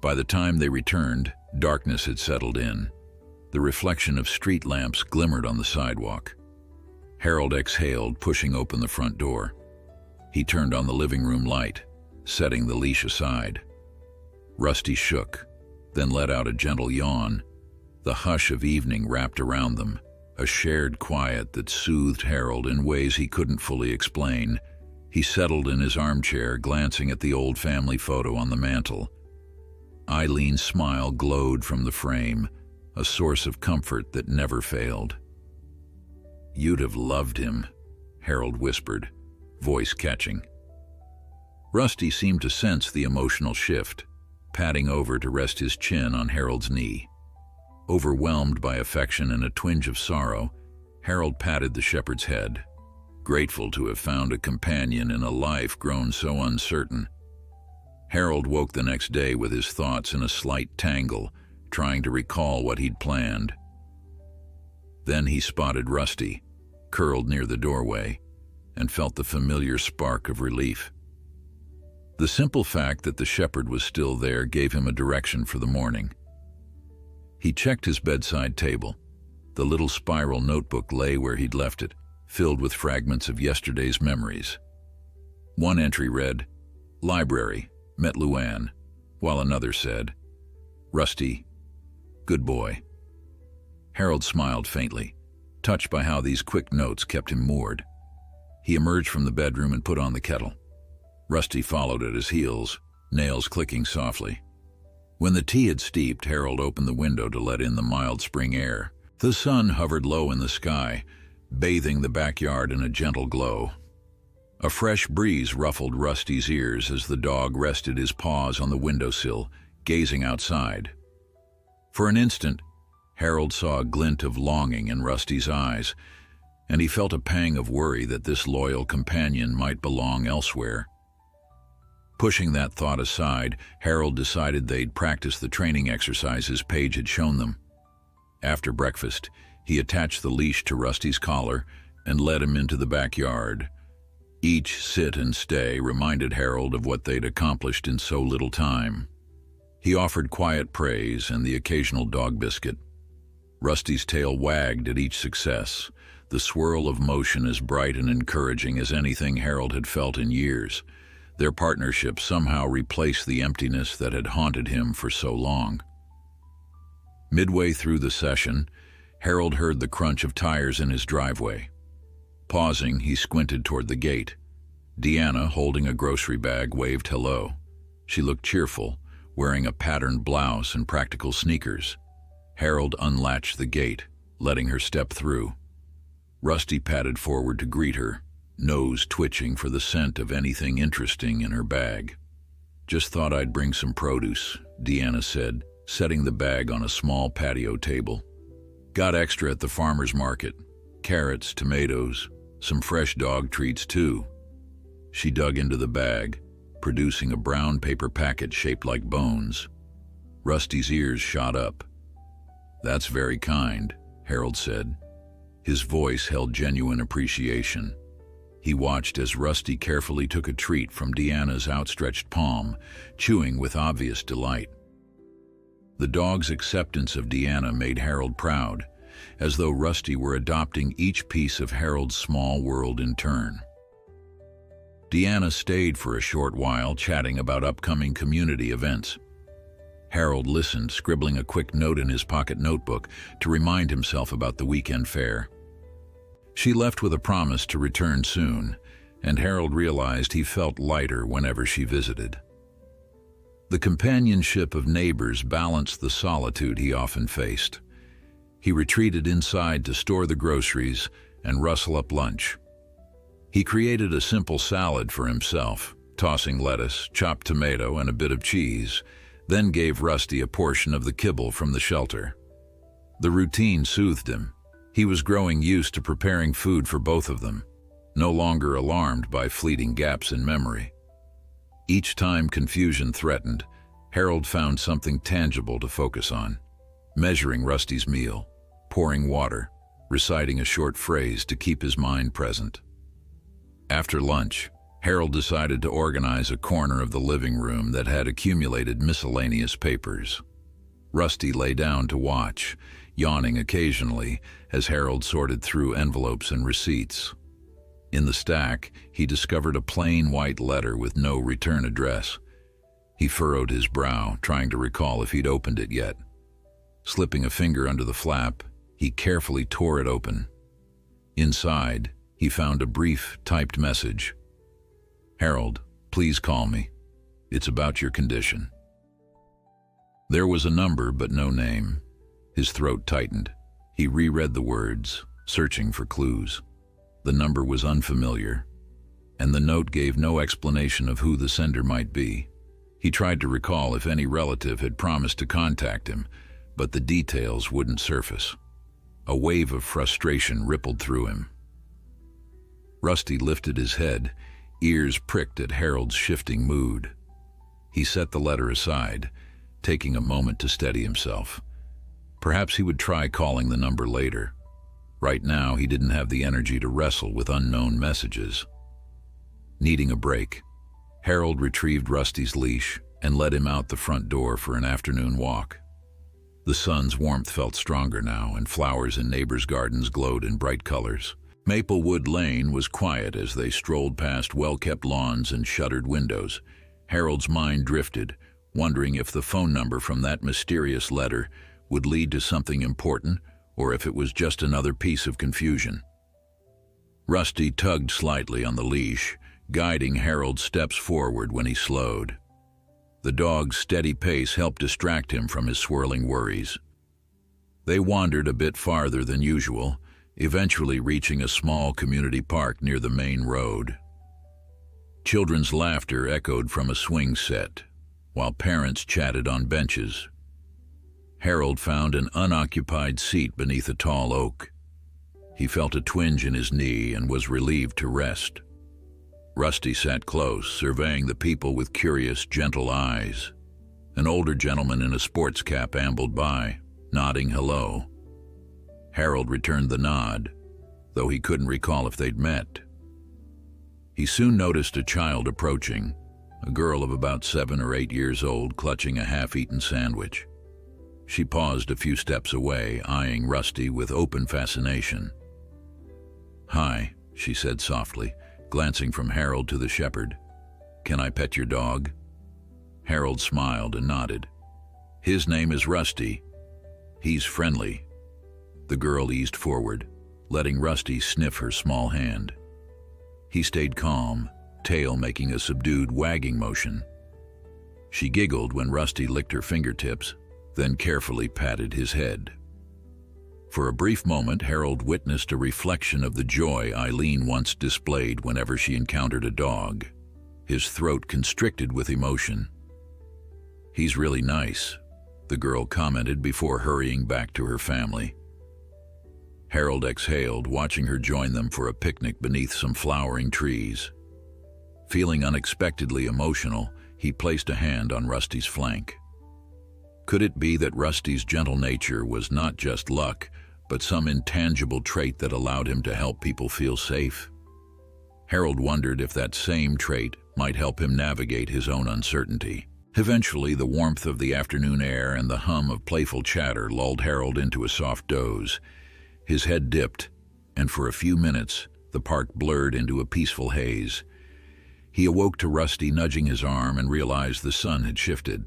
By the time they returned, darkness had settled in. The reflection of street lamps glimmered on the sidewalk. Harold exhaled, pushing open the front door. He turned on the living room light, setting the leash aside. Rusty shook, then let out a gentle yawn. The hush of evening wrapped around them, a shared quiet that soothed Harold in ways he couldn't fully explain. He settled in his armchair, glancing at the old family photo on the mantel. Eileen's smile glowed from the frame, a source of comfort that never failed. "You'd have loved him," Harold whispered, voice catching. Rusty seemed to sense the emotional shift, patting over to rest his chin on Harold's knee. Overwhelmed by affection and a twinge of sorrow, Harold patted the shepherd's head, grateful to have found a companion in a life grown so uncertain. Harold woke the next day with his thoughts in a slight tangle, trying to recall what he'd planned. Then he spotted Rusty, curled near the doorway, and felt the familiar spark of relief. The simple fact that the shepherd was still there gave him a direction for the morning. He checked his bedside table. The little spiral notebook lay where he'd left it, filled with fragments of yesterday's memories. One entry read, "Library, met Luann," while another said, Rusty, good boy. Harold smiled faintly, touched by how these quick notes kept him moored. He emerged from the bedroom and put on the kettle. Rusty followed at his heels, nails clicking softly. When the tea had steeped, Harold opened the window to let in the mild spring air. The sun hovered low in the sky, bathing the backyard in a gentle glow. A fresh breeze ruffled Rusty's ears as the dog rested his paws on the windowsill, gazing outside. For an instant, Harold saw a glint of longing in Rusty's eyes, and he felt a pang of worry that this loyal companion might belong elsewhere. Pushing that thought aside, Harold decided they'd practice the training exercises Paige had shown them. After breakfast, he attached the leash to Rusty's collar and led him into the backyard. Each sit and stay reminded Harold of what they'd accomplished in so little time. He offered quiet praise and the occasional dog biscuit. Rusty's tail wagged at each success, the swirl of motion as bright and encouraging as anything Harold had felt in years. Their partnership somehow replaced the emptiness that had haunted him for so long. Midway through the session, Harold heard the crunch of tires in his driveway. Pausing, he squinted toward the gate. Deanna, holding a grocery bag, waved hello. She looked cheerful, wearing a patterned blouse and practical sneakers. Harold unlatched the gate, letting her step through. Rusty padded forward to greet her, nose twitching for the scent of anything interesting in her bag. "Just thought I'd bring some produce," Deanna said, setting the bag on a small patio table. "Got extra at the farmer's market. Carrots, tomatoes, some fresh dog treats too." She dug into the bag, producing a brown paper packet shaped like bones. Rusty's ears shot up. "That's very kind," Harold said. His voice held genuine appreciation. He watched as Rusty carefully took a treat from Deanna's outstretched palm, chewing with obvious delight. The dog's acceptance of Deanna made Harold proud, as though Rusty were adopting each piece of Harold's small world in turn. Deanna stayed for a short while, chatting about upcoming community events. Harold listened, scribbling a quick note in his pocket notebook to remind himself about the weekend fair. She left with a promise to return soon, and Harold realized he felt lighter whenever she visited. The companionship of neighbors balanced the solitude he often faced. He retreated inside to store the groceries and rustle up lunch. He created a simple salad for himself, tossing lettuce, chopped tomato, and a bit of cheese, then gave Rusty a portion of the kibble from the shelter. The routine soothed him. He was growing used to preparing food for both of them, no longer alarmed by fleeting gaps in memory. Each time confusion threatened, Harold found something tangible to focus on: measuring Rusty's meal, pouring water, reciting a short phrase to keep his mind present. After lunch, Harold decided to organize a corner of the living room that had accumulated miscellaneous papers. Rusty lay down to watch, yawning occasionally as Harold sorted through envelopes and receipts. In the stack, he discovered a plain white letter with no return address. He furrowed his brow, trying to recall if he'd opened it yet. Slipping a finger under the flap, he carefully tore it open. Inside, he found a brief, typed message. "Harold, please call me. It's about your condition." There was a number, but no name. His throat tightened. He reread the words, searching for clues. The number was unfamiliar, and the note gave no explanation of who the sender might be. He tried to recall if any relative had promised to contact him, but the details wouldn't surface. A wave of frustration rippled through him. Rusty lifted his head, ears pricked at Harold's shifting mood. He set the letter aside, taking a moment to steady himself. Perhaps he would try calling the number later. Right now, he didn't have the energy to wrestle with unknown messages. Needing a break, Harold retrieved Rusty's leash and led him out the front door for an afternoon walk. The sun's warmth felt stronger now, and flowers in neighbors' gardens glowed in bright colors. Maplewood Lane was quiet as they strolled past well-kept lawns and shuttered windows. Harold's mind drifted, wondering if the phone number from that mysterious letter would lead to something important or if it was just another piece of confusion. Rusty tugged slightly on the leash, guiding Harold's steps forward when he slowed. The dog's steady pace helped distract him from his swirling worries. They wandered a bit farther than usual, eventually reaching a small community park near the main road. Children's laughter echoed from a swing set, while parents chatted on benches. Harold found an unoccupied seat beneath a tall oak. He felt a twinge in his knee and was relieved to rest. Rusty sat close, surveying the people with curious, gentle eyes. An older gentleman in a sports cap ambled by, nodding hello. Harold returned the nod, though he couldn't recall if they'd met. He soon noticed a child approaching, a girl of about 7 or 8 years old clutching a half-eaten sandwich. She paused a few steps away, eyeing Rusty with open fascination. "Hi," she said softly, glancing from Harold to the shepherd. "Can I pet your dog?" Harold smiled and nodded. "His name is Rusty. He's friendly." The girl eased forward, letting Rusty sniff her small hand. He stayed calm, tail making a subdued wagging motion. She giggled when Rusty licked her fingertips, then carefully patted his head. For a brief moment, Harold witnessed a reflection of the joy Eileen once displayed whenever she encountered a dog. His throat constricted with emotion. "He's really nice," the girl commented before hurrying back to her family. Harold exhaled, watching her join them for a picnic beneath some flowering trees. Feeling unexpectedly emotional, he placed a hand on Rusty's flank. Could it be that Rusty's gentle nature was not just luck, but some intangible trait that allowed him to help people feel safe? Harold wondered if that same trait might help him navigate his own uncertainty. Eventually, the warmth of the afternoon air and the hum of playful chatter lulled Harold into a soft doze. His head dipped, and for a few minutes, the park blurred into a peaceful haze. He awoke to Rusty nudging his arm and realized the sun had shifted.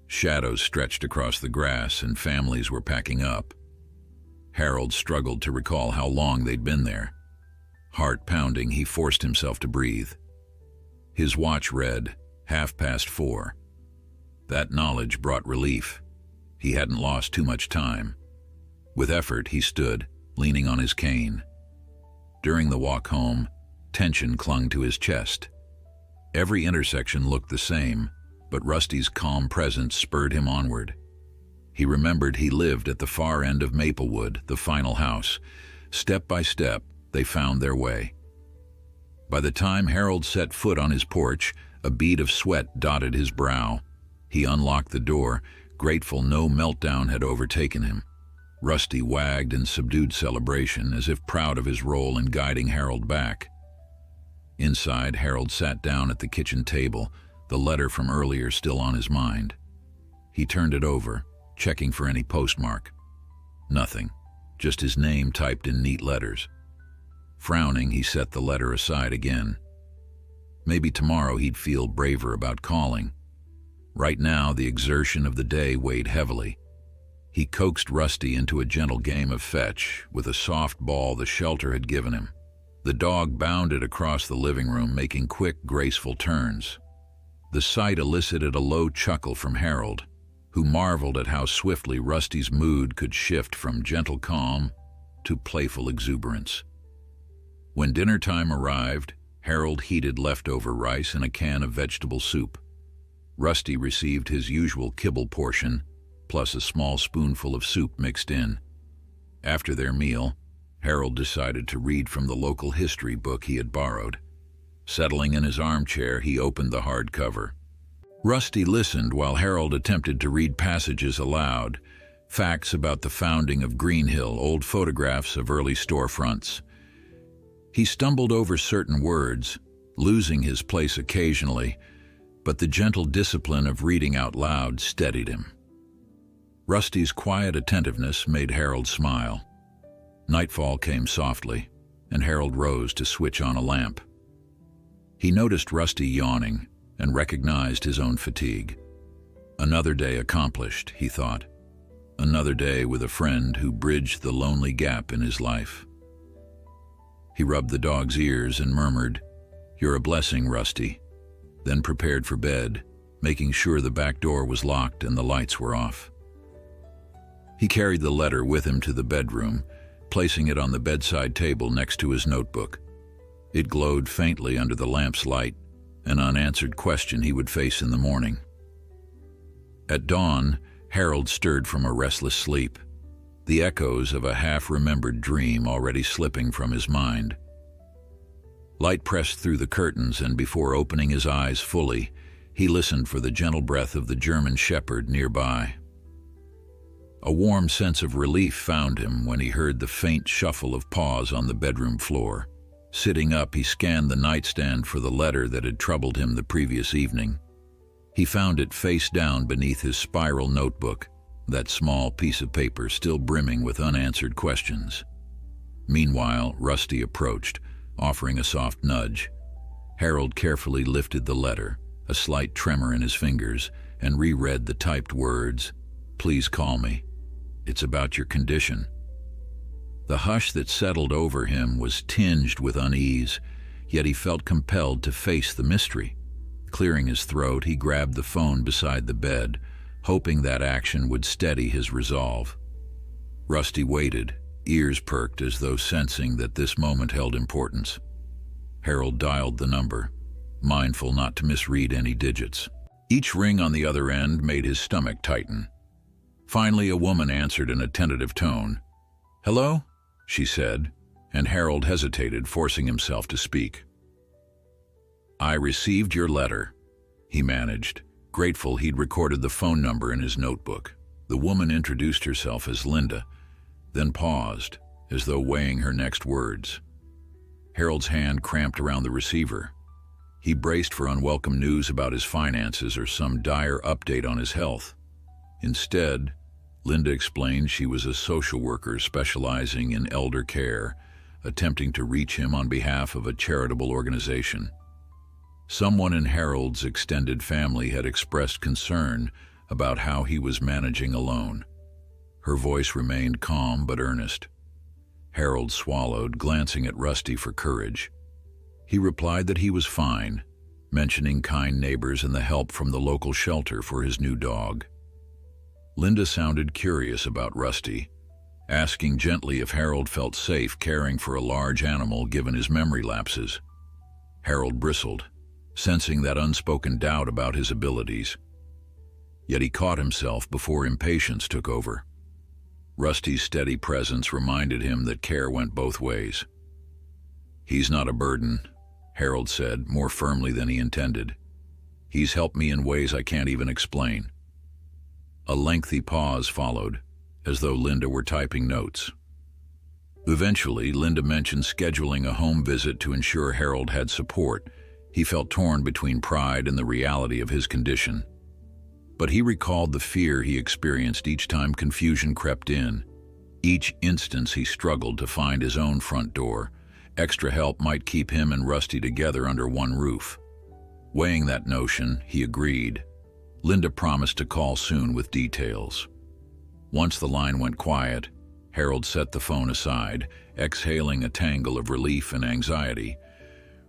Shadows stretched across the grass and families were packing up. Harold struggled to recall how long they'd been there. Heart pounding, he forced himself to breathe. His watch read 4:30. That knowledge brought relief. He hadn't lost too much time. With effort, he stood, leaning on his cane. During the walk home, tension clung to his chest. Every intersection looked the same, but Rusty's calm presence spurred him onward. He remembered he lived at the far end of Maplewood, the final house. Step by step, they found their way. By the time Harold set foot on his porch, a bead of sweat dotted his brow. He unlocked the door, grateful no meltdown had overtaken him. Rusty wagged in subdued celebration, as if proud of his role in guiding Harold back. Inside, Harold sat down at the kitchen table, the letter from earlier still on his mind. He turned it over, checking for any postmark. Nothing, just his name typed in neat letters. Frowning, he set the letter aside again. Maybe tomorrow he'd feel braver about calling. Right now, the exertion of the day weighed heavily. He coaxed Rusty into a gentle game of fetch with a soft ball the shelter had given him. The dog bounded across the living room, making quick, graceful turns. The sight elicited a low chuckle from Harold, who marveled at how swiftly Rusty's mood could shift from gentle calm to playful exuberance. When dinner time arrived, Harold heated leftover rice and a can of vegetable soup. Rusty received his usual kibble portion, plus a small spoonful of soup mixed in. After their meal, Harold decided to read from the local history book he had borrowed. Settling in his armchair, he opened the hardcover. Rusty listened while Harold attempted to read passages aloud, facts about the founding of Greenhill, old photographs of early storefronts. He stumbled over certain words, losing his place occasionally, but the gentle discipline of reading out loud steadied him. Rusty's quiet attentiveness made Harold smile. Nightfall came softly, and Harold rose to switch on a lamp. He noticed Rusty yawning and recognized his own fatigue. Another day accomplished, he thought. Another day with a friend who bridged the lonely gap in his life. He rubbed the dog's ears and murmured, "You're a blessing, Rusty," then prepared for bed, making sure the back door was locked and the lights were off. He carried the letter with him to the bedroom, placing it on the bedside table next to his notebook. It glowed faintly under the lamp's light, an unanswered question he would face in the morning. At dawn, Harold stirred from a restless sleep, the echoes of a half-remembered dream already slipping from his mind. Light pressed through the curtains, and before opening his eyes fully, he listened for the gentle breath of the German shepherd nearby. A warm sense of relief found him when he heard the faint shuffle of paws on the bedroom floor. Sitting up, he scanned the nightstand for the letter that had troubled him the previous evening. He found it face down beneath his spiral notebook, that small piece of paper still brimming with unanswered questions. Meanwhile, Rusty approached, offering a soft nudge. Harold carefully lifted the letter, a slight tremor in his fingers, and reread the typed words, "Please call me. It's about your condition." The hush that settled over him was tinged with unease, yet he felt compelled to face the mystery. Clearing his throat, he grabbed the phone beside the bed, hoping that action would steady his resolve. Rusty waited, ears perked as though sensing that this moment held importance. Harold dialed the number, mindful not to misread any digits. Each ring on the other end made his stomach tighten. Finally, a woman answered in a tentative tone. "Hello?" she said, and Harold hesitated, forcing himself to speak. "I received your letter," he managed, grateful he'd recorded the phone number in his notebook. The woman introduced herself as Linda, then paused, as though weighing her next words. Harold's hand cramped around the receiver. He braced for unwelcome news about his finances or some dire update on his health. Instead, Linda explained she was a social worker specializing in elder care, attempting to reach him on behalf of a charitable organization. Someone in Harold's extended family had expressed concern about how he was managing alone. Her voice remained calm but earnest. Harold swallowed, glancing at Rusty for courage. He replied that he was fine, mentioning kind neighbors and the help from the local shelter for his new dog. Linda sounded curious about Rusty, asking gently if Harold felt safe caring for a large animal given his memory lapses. Harold bristled, sensing that unspoken doubt about his abilities. Yet he caught himself before impatience took over. Rusty's steady presence reminded him that care went both ways. "He's not a burden," Harold said, more firmly than he intended. "He's helped me in ways I can't even explain." A lengthy pause followed, as though Linda were typing notes. Eventually, Linda mentioned scheduling a home visit to ensure Harold had support. He felt torn between pride and the reality of his condition. But he recalled the fear he experienced each time confusion crept in. Each instance he struggled to find his own front door. Extra help might keep him and Rusty together under one roof. Weighing that notion, he agreed. Linda promised to call soon with details. Once the line went quiet, Harold set the phone aside, exhaling a tangle of relief and anxiety.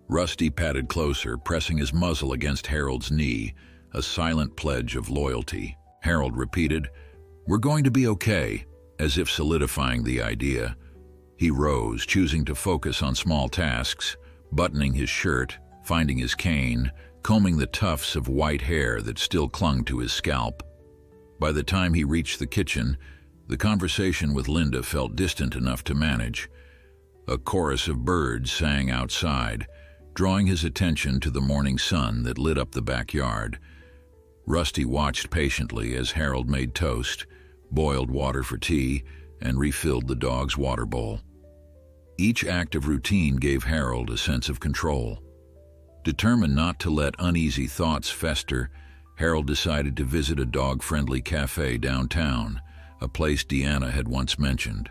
Rusty padded closer, pressing his muzzle against Harold's knee, a silent pledge of loyalty. Harold repeated, "We're going to be okay," as if solidifying the idea. He rose, choosing to focus on small tasks, buttoning his shirt, finding his cane, combing the tufts of white hair that still clung to his scalp. By the time he reached the kitchen, the conversation with Linda felt distant enough to manage. A chorus of birds sang outside, drawing his attention to the morning sun that lit up the backyard. Rusty watched patiently as Harold made toast, boiled water for tea, and refilled the dog's water bowl. Each act of routine gave Harold a sense of control. Determined not to let uneasy thoughts fester, Harold decided to visit a dog-friendly cafe downtown, a place Deanna had once mentioned.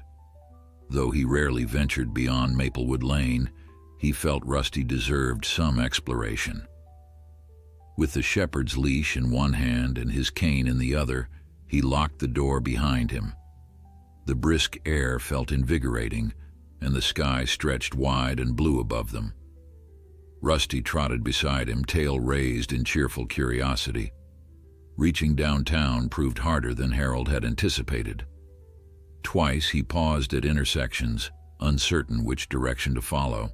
Though he rarely ventured beyond Maplewood Lane, he felt Rusty deserved some exploration. With the shepherd's leash in one hand and his cane in the other, he locked the door behind him. The brisk air felt invigorating, and the sky stretched wide and blue above them. Rusty trotted beside him, tail raised in cheerful curiosity. Reaching downtown proved harder than Harold had anticipated. Twice he paused at intersections, uncertain which direction to follow.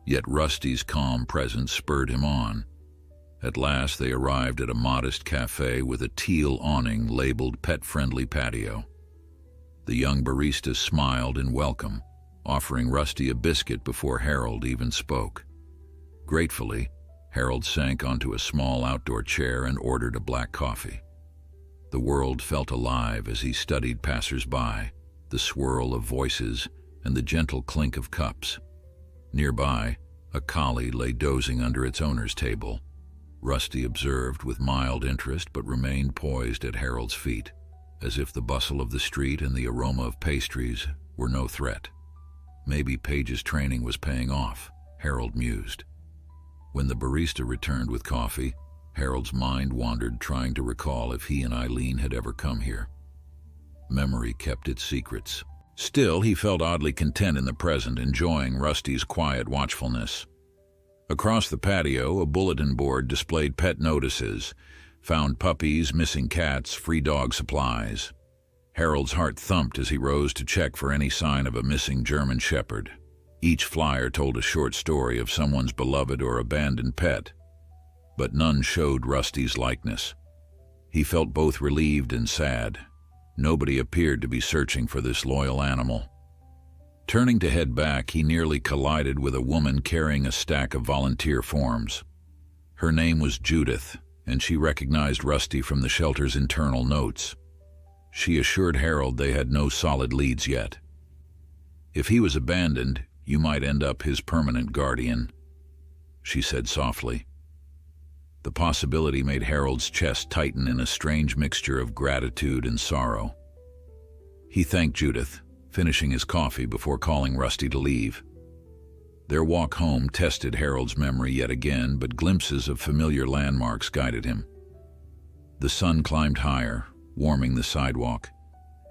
Yet Rusty's calm presence spurred him on. At last they arrived at a modest cafe with a teal awning labeled pet-friendly patio. The young barista smiled in welcome, offering Rusty a biscuit before Harold even spoke. Gratefully, Harold sank onto a small outdoor chair and ordered a black coffee. The world felt alive as he studied passers-by, the swirl of voices and the gentle clink of cups. Nearby, a collie lay dozing under its owner's table. Rusty observed with mild interest but remained poised at Harold's feet, as if the bustle of the street and the aroma of pastries were no threat. Maybe Paige's training was paying off, Harold mused. When the barista returned with coffee, Harold's mind wandered, trying to recall if he and Eileen had ever come here. Memory kept its secrets. Still, he felt oddly content in the present, enjoying Rusty's quiet watchfulness. Across the patio, a bulletin board displayed pet notices: found puppies, missing cats, free dog supplies. Harold's heart thumped as he rose to check for any sign of a missing German shepherd. Each flyer told a short story of someone's beloved or abandoned pet, but none showed Rusty's likeness. He felt both relieved and sad. Nobody appeared to be searching for this loyal animal. Turning to head back, he nearly collided with a woman carrying a stack of volunteer forms. Her name was Judith, and she recognized Rusty from the shelter's internal notes. She assured Harold they had no solid leads yet. If he was abandoned, you might end up his permanent guardian, she said softly. The possibility made Harold's chest tighten in a strange mixture of gratitude and sorrow. He thanked Judith, finishing his coffee before calling Rusty to leave. Their walk home tested Harold's memory yet again, but glimpses of familiar landmarks guided him. The sun climbed higher, warming the sidewalk,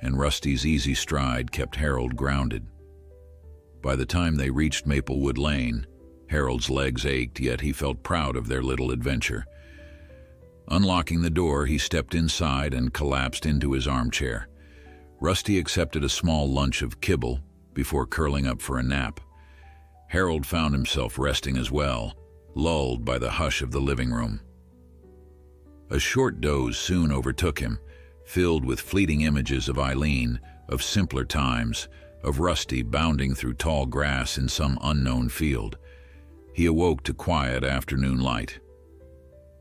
and Rusty's easy stride kept Harold grounded. By the time they reached Maplewood Lane, Harold's legs ached, yet he felt proud of their little adventure. Unlocking the door, he stepped inside and collapsed into his armchair. Rusty accepted a small lunch of kibble before curling up for a nap. Harold found himself resting as well, lulled by the hush of the living room. A short doze soon overtook him, filled with fleeting images of Eileen, of simpler times, of Rusty bounding through tall grass in some unknown field. He awoke to quiet afternoon light.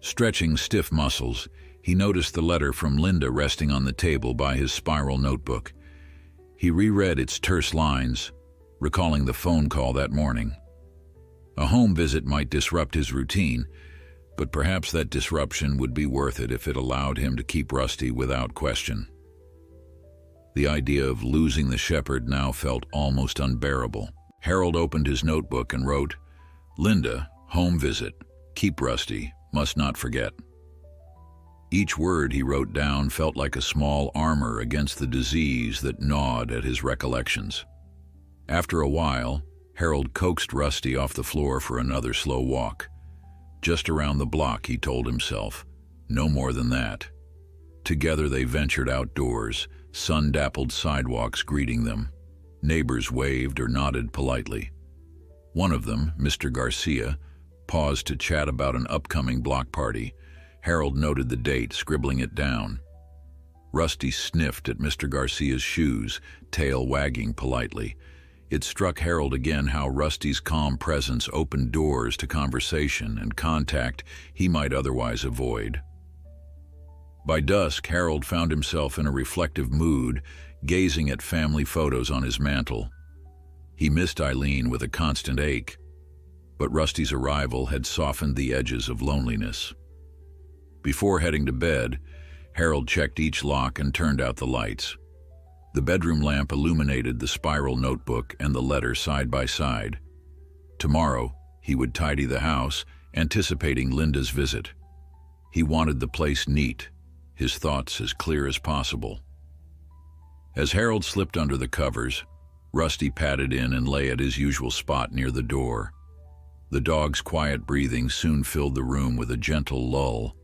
Stretching stiff muscles, he noticed the letter from Linda resting on the table by his spiral notebook. He reread its terse lines, recalling the phone call that morning. A home visit might disrupt his routine, but perhaps that disruption would be worth it if it allowed him to keep Rusty without question. The idea of losing the shepherd now felt almost unbearable. Harold opened his notebook and wrote, "Linda, home visit. Keep Rusty. Must not forget." Each word he wrote down felt like a small armor against the disease that gnawed at his recollections. After a while, Harold coaxed Rusty off the floor for another slow walk. Just around the block, he told himself. No more than that. Together they ventured outdoors, sun-dappled sidewalks greeting them. Neighbors waved or nodded politely. One of them, Mr. Garcia, paused to chat about an upcoming block party. Harold noted the date, scribbling it down. Rusty sniffed at Mr. Garcia's shoes, tail wagging politely. It struck Harold again how Rusty's calm presence opened doors to conversation and contact he might otherwise avoid. By dusk, Harold found himself in a reflective mood, gazing at family photos on his mantel. He missed Eileen with a constant ache, but Rusty's arrival had softened the edges of loneliness. Before heading to bed, Harold checked each lock and turned out the lights. The bedroom lamp illuminated the spiral notebook and the letter side by side. Tomorrow, he would tidy the house, anticipating Linda's visit. He wanted the place neat, his thoughts as clear as possible. As Harold slipped under the covers, Rusty padded in and lay at his usual spot near the door. The dog's quiet breathing soon filled the room with a gentle lull.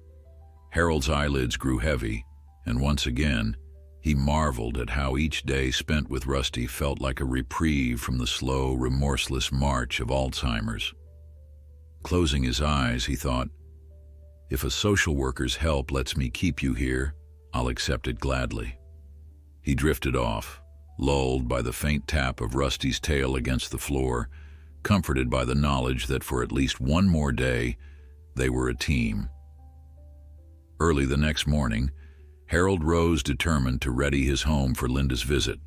Harold's eyelids grew heavy, and once again, he marveled at how each day spent with Rusty felt like a reprieve from the slow, remorseless march of Alzheimer's. Closing his eyes, he thought, "If a social worker's help lets me keep you here, I'll accept it gladly." He drifted off, lulled by the faint tap of Rusty's tail against the floor, comforted by the knowledge that for at least one more day, they were a team. Early the next morning, Harold rose determined to ready his home for Linda's visit.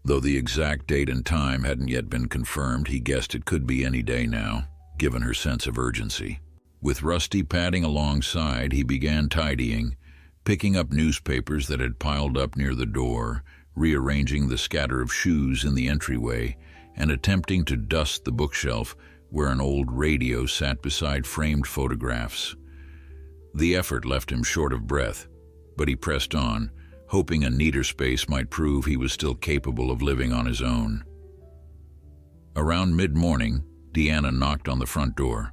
Though the exact date and time hadn't yet been confirmed, he guessed it could be any day now, given her sense of urgency. With Rusty padding alongside, he began tidying, picking up newspapers that had piled up near the door, rearranging the scatter of shoes in the entryway, and attempting to dust the bookshelf where an old radio sat beside framed photographs. The effort left him short of breath, but he pressed on, hoping a neater space might prove he was still capable of living on his own. Around mid-morning, Deanna knocked on the front door.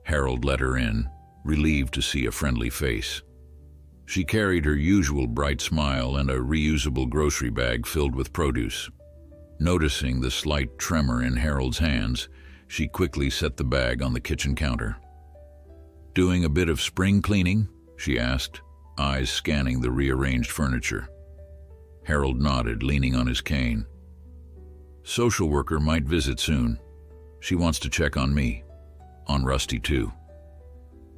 Harold let her in, relieved to see a friendly face. She carried her usual bright smile and a reusable grocery bag filled with produce. Noticing the slight tremor in Harold's hands, she quickly set the bag on the kitchen counter. "Doing a bit of spring cleaning?" she asked, eyes scanning the rearranged furniture. Harold nodded, leaning on his cane. "Social worker might visit soon. She wants to check on me. On Rusty, too."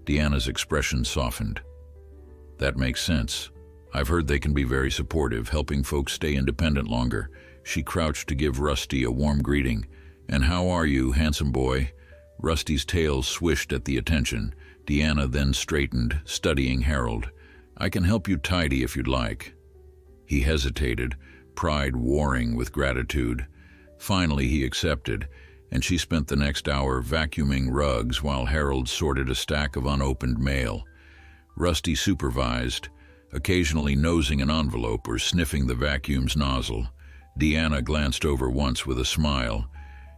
Deanna's expression softened. "That makes sense. I've heard they can be very supportive, helping folks stay independent longer." She crouched to give Rusty a warm greeting. "And how are you, handsome boy?" Rusty's tail swished at the attention. Deanna then straightened, studying Harold. "I can help you tidy if you'd like." He hesitated, pride warring with gratitude. Finally, he accepted, and she spent the next hour vacuuming rugs while Harold sorted a stack of unopened mail. Rusty supervised, occasionally nosing an envelope or sniffing the vacuum's nozzle. Deanna glanced over once with a smile.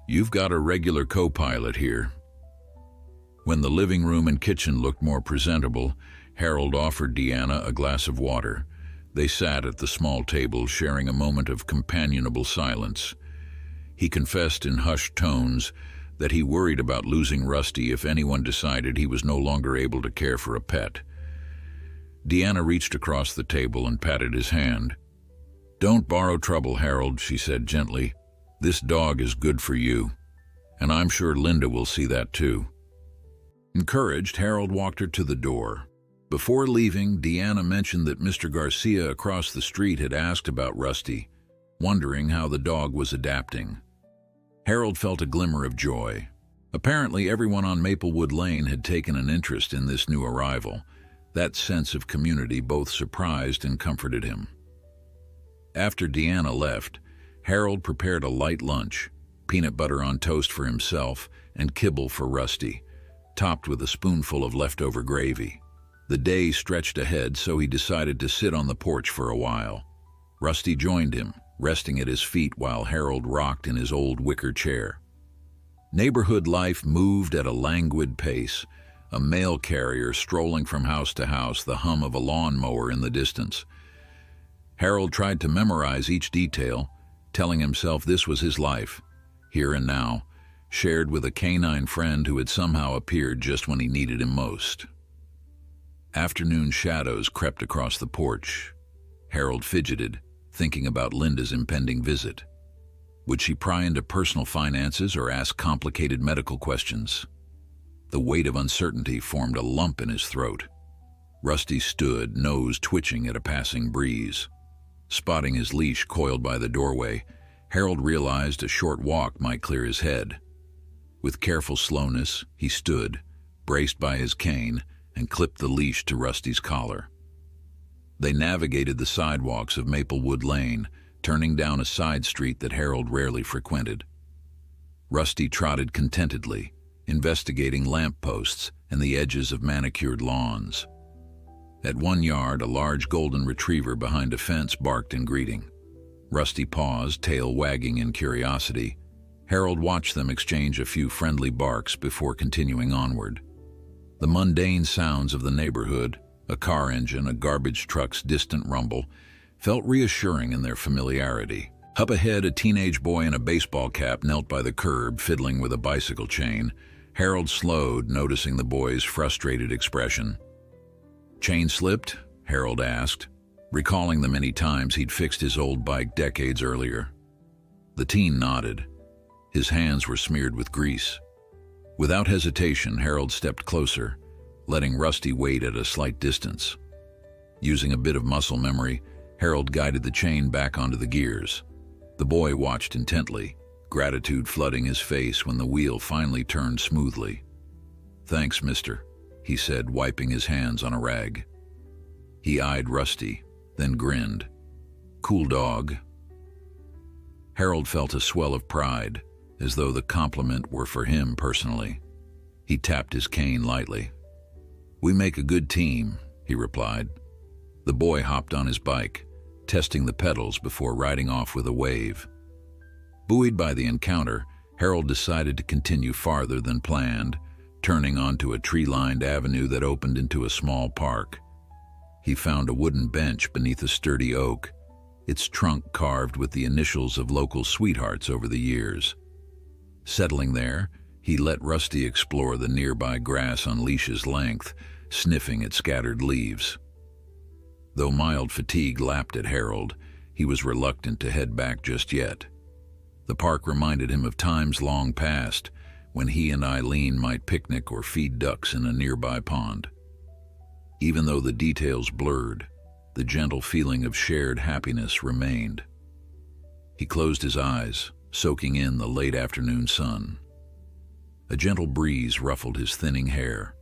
"You've got a regular co-pilot here." When the living room and kitchen looked more presentable, Harold offered Deanna a glass of water. They sat at the small table, sharing a moment of companionable silence. He confessed in hushed tones that he worried about losing Rusty if anyone decided he was no longer able to care for a pet. Deanna reached across the table and patted his hand. "Don't borrow trouble, Harold," she said gently. "This dog is good for you, and I'm sure Linda will see that too." Encouraged, Harold walked her to the door. Before leaving, Deanna mentioned that Mr. Garcia across the street had asked about Rusty, wondering how the dog was adapting. Harold felt a glimmer of joy. Apparently, everyone on Maplewood Lane had taken an interest in this new arrival. That sense of community both surprised and comforted him. After Deanna left, Harold prepared a light lunch, peanut butter on toast for himself and kibble for Rusty, topped with a spoonful of leftover gravy. The day stretched ahead, so he decided to sit on the porch for a while. Rusty joined him, resting at his feet while Harold rocked in his old wicker chair. Neighborhood life moved at a languid pace, a mail carrier strolling from house to house, the hum of a lawnmower in the distance. Harold tried to memorize each detail, telling himself this was his life, here and now, shared with a canine friend who had somehow appeared just when he needed him most. Afternoon shadows crept across the porch. Harold fidgeted, thinking about Linda's impending visit. Would she pry into personal finances or ask complicated medical questions? The weight of uncertainty formed a lump in his throat. Rusty stood, nose twitching at a passing breeze. Spotting his leash coiled by the doorway, Harold realized a short walk might clear his head. With careful slowness, he stood, braced by his cane, and clipped the leash to Rusty's collar. They navigated the sidewalks of Maplewood Lane, turning down a side street that Harold rarely frequented. Rusty trotted contentedly, investigating lampposts and the edges of manicured lawns. At 1 yard, a large golden retriever behind a fence barked in greeting. Rusty paused, tail wagging in curiosity. Harold watched them exchange a few friendly barks before continuing onward. The mundane sounds of the neighborhood, a car engine, a garbage truck's distant rumble, felt reassuring in their familiarity. Up ahead, a teenage boy in a baseball cap knelt by the curb, fiddling with a bicycle chain. Harold slowed, noticing the boy's frustrated expression. "Chain slipped?" Harold asked, recalling the many times he'd fixed his old bike decades earlier. The teen nodded. His hands were smeared with grease. Without hesitation, Harold stepped closer, letting Rusty wait at a slight distance. Using a bit of muscle memory, Harold guided the chain back onto the gears. The boy watched intently, gratitude flooding his face when the wheel finally turned smoothly. "Thanks, mister," he said, wiping his hands on a rag. He eyed Rusty, then grinned. "Cool dog." Harold felt a swell of pride, as though the compliment were for him personally. He tapped his cane lightly. "We make a good team," he replied. The boy hopped on his bike, testing the pedals before riding off with a wave. Buoyed by the encounter, Harold decided to continue farther than planned, turning onto a tree-lined avenue that opened into a small park. He found a wooden bench beneath a sturdy oak, its trunk carved with the initials of local sweethearts over the years. Settling there, he let Rusty explore the nearby grass on leash's length, sniffing at scattered leaves. Though mild fatigue lapped at Harold, he was reluctant to head back just yet. The park reminded him of times long past, when he and Eileen might picnic or feed ducks in a nearby pond. Even though the details blurred, the gentle feeling of shared happiness remained. He closed his eyes, soaking in the late afternoon sun. A gentle breeze ruffled his thinning hair,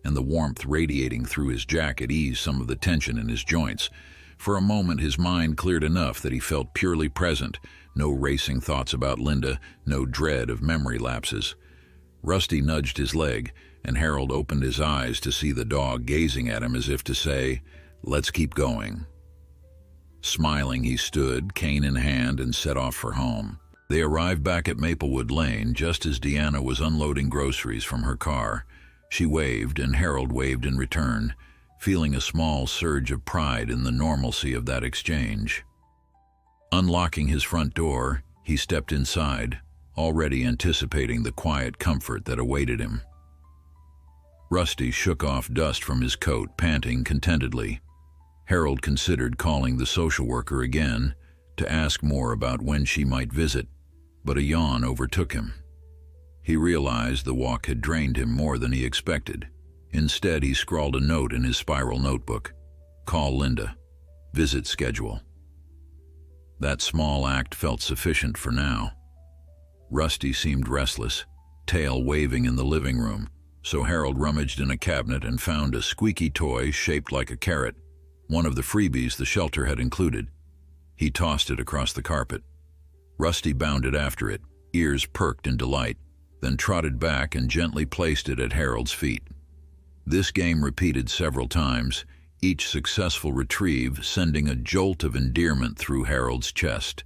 and the warmth radiating through his jacket eased some of the tension in his joints. For a moment, his mind cleared enough that he felt purely present, no racing thoughts about Linda, no dread of memory lapses. Rusty nudged his leg, and Harold opened his eyes to see the dog gazing at him as if to say, "Let's keep going." Smiling, he stood, cane in hand, and set off for home. They arrived back at Maplewood Lane just as Deanna was unloading groceries from her car. She waved, and Harold waved in return, feeling a small surge of pride in the normalcy of that exchange. Unlocking his front door, he stepped inside, already anticipating the quiet comfort that awaited him. Rusty shook off dust from his coat, panting contentedly. Harold considered calling the social worker again to ask more about when she might visit, but a yawn overtook him. He realized the walk had drained him more than he expected. Instead, he scrawled a note in his spiral notebook. "Call Linda. Visit schedule." That small act felt sufficient for now. Rusty seemed restless, tail waving in the living room, so Harold rummaged in a cabinet and found a squeaky toy shaped like a carrot, one of the freebies the shelter had included. He tossed it across the carpet. Rusty bounded after it, ears perked in delight, then trotted back and gently placed it at Harold's feet. This game repeated several times, each successful retrieve sending a jolt of endearment through Harold's chest.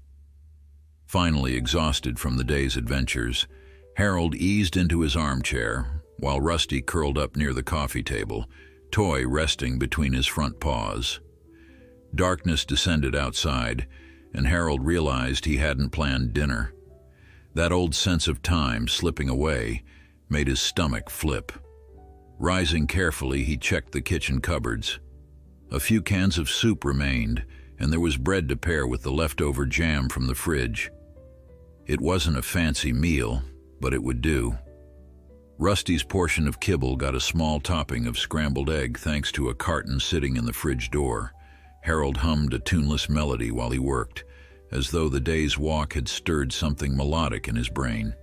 Finally exhausted from the day's adventures, Harold eased into his armchair, while Rusty curled up near the coffee table, Toy resting between his front paws. Darkness descended outside, and Harold realized he hadn't planned dinner. That old sense of time slipping away made his stomach flip. Rising carefully, he checked the kitchen cupboards. A few cans of soup remained, and there was bread to pair with the leftover jam from the fridge. It wasn't a fancy meal, but it would do. Rusty's portion of kibble got a small topping of scrambled egg thanks to a carton sitting in the fridge door. Harold hummed a tuneless melody while he worked, as though the day's walk had stirred something melodic in his brain.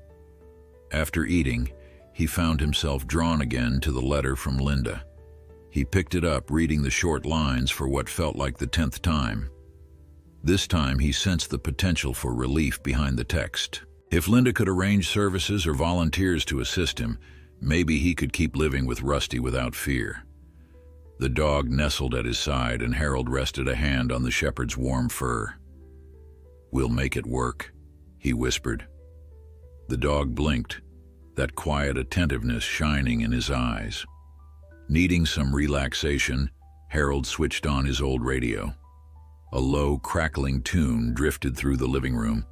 After eating, he found himself drawn again to the letter from Linda. He picked it up, reading the short lines for what felt like the 10th time. This time he sensed the potential for relief behind the text. If Linda could arrange services or volunteers to assist him, maybe he could keep living with Rusty without fear. The dog nestled at his side, and Harold rested a hand on the shepherd's warm fur. "We'll make it work," he whispered. The dog blinked, that quiet attentiveness shining in his eyes. Needing some relaxation, Harold switched on his old radio. A low, crackling tune drifted through the living room,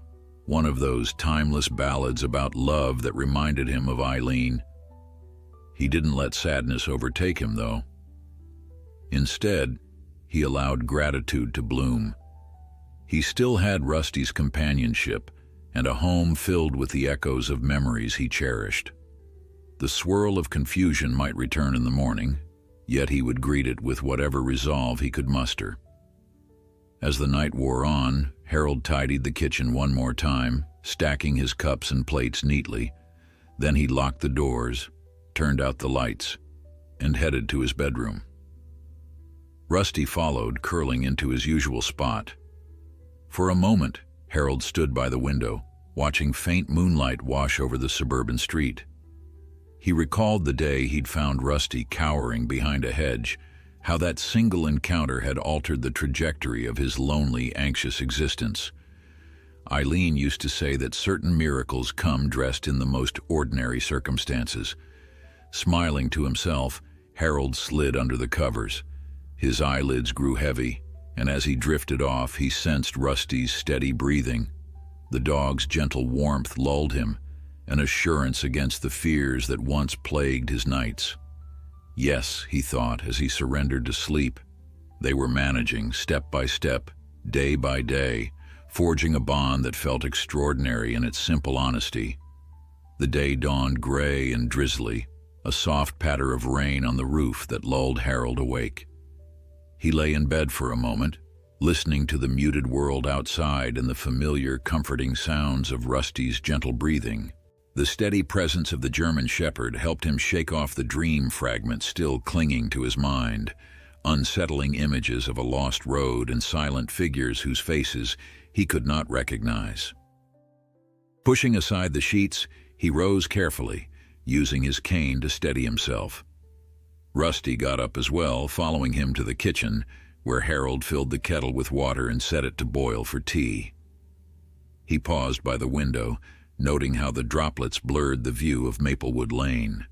one of those timeless ballads about love that reminded him of Eileen. He didn't let sadness overtake him, though. Instead, he allowed gratitude to bloom. He still had Rusty's companionship and a home filled with the echoes of memories he cherished. The swirl of confusion might return in the morning, yet he would greet it with whatever resolve he could muster. As the night wore on, Harold tidied the kitchen one more time, stacking his cups and plates neatly. Then he locked the doors, turned out the lights, and headed to his bedroom. Rusty followed, curling into his usual spot. For a moment, Harold stood by the window, watching faint moonlight wash over the suburban street. He recalled the day he'd found Rusty cowering behind a hedge, how that single encounter had altered the trajectory of his lonely, anxious existence. Eileen used to say that certain miracles come dressed in the most ordinary circumstances. Smiling to himself, Harold slid under the covers. His eyelids grew heavy, and as he drifted off, he sensed Rusty's steady breathing. The dog's gentle warmth lulled him, an assurance against the fears that once plagued his nights. Yes, he thought as he surrendered to sleep, they were managing, step by step, day by day, forging a bond that felt extraordinary in its simple honesty. The day dawned gray and drizzly, a soft patter of rain on the roof that lulled Harold awake. He lay in bed for a moment, listening to the muted world outside and the familiar, comforting sounds of Rusty's gentle breathing. The steady presence of the German shepherd helped him shake off the dream fragments still clinging to his mind, unsettling images of a lost road and silent figures whose faces he could not recognize. Pushing aside the sheets, he rose carefully, using his cane to steady himself. Rusty got up as well, following him to the kitchen, where Harold filled the kettle with water and set it to boil for tea. He paused by the window, noting how the droplets blurred the view of Maplewood Lane.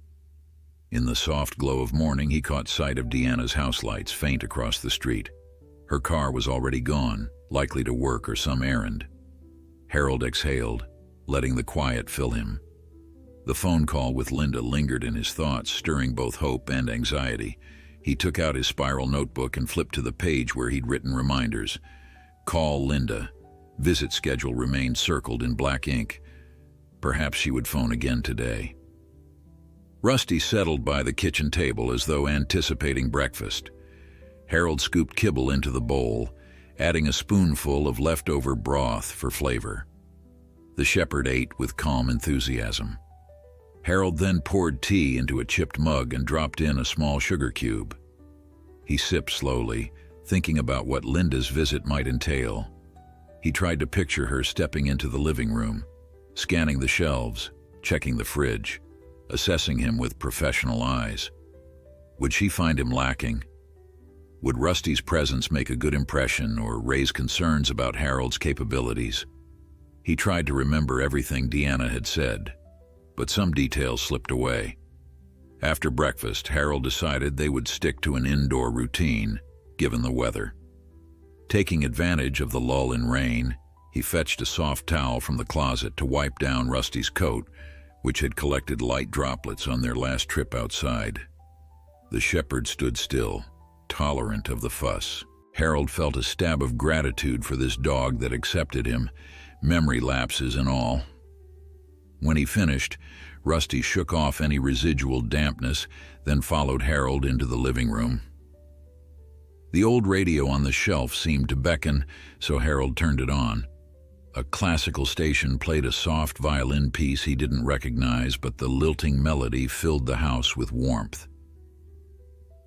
In the soft glow of morning, he caught sight of Deanna's house lights faint across the street. Her car was already gone, likely to work or some errand. Harold exhaled, letting the quiet fill him. The phone call with Linda lingered in his thoughts, stirring both hope and anxiety. He took out his spiral notebook and flipped to the page where he'd written reminders. Call Linda. Visit schedule remained circled in black ink. Perhaps she would phone again today. Rusty settled by the kitchen table as though anticipating breakfast. Harold scooped kibble into the bowl, adding a spoonful of leftover broth for flavor. The shepherd ate with calm enthusiasm. Harold then poured tea into a chipped mug and dropped in a small sugar cube. He sipped slowly, thinking about what Linda's visit might entail. He tried to picture her stepping into the living room, scanning the shelves, checking the fridge, assessing him with professional eyes. Would she find him lacking? Would Rusty's presence make a good impression or raise concerns about Harold's capabilities? He tried to remember everything Deanna had said, but some details slipped away. After breakfast, Harold decided they would stick to an indoor routine, given the weather. Taking advantage of the lull in rain, he fetched a soft towel from the closet to wipe down Rusty's coat, which had collected light droplets on their last trip outside. The shepherd stood still, tolerant of the fuss. Harold felt a stab of gratitude for this dog that accepted him, memory lapses and all. When he finished, Rusty shook off any residual dampness, then followed Harold into the living room. The old radio on the shelf seemed to beckon, so Harold turned it on. A classical station played a soft violin piece he didn't recognize, but the lilting melody filled the house with warmth.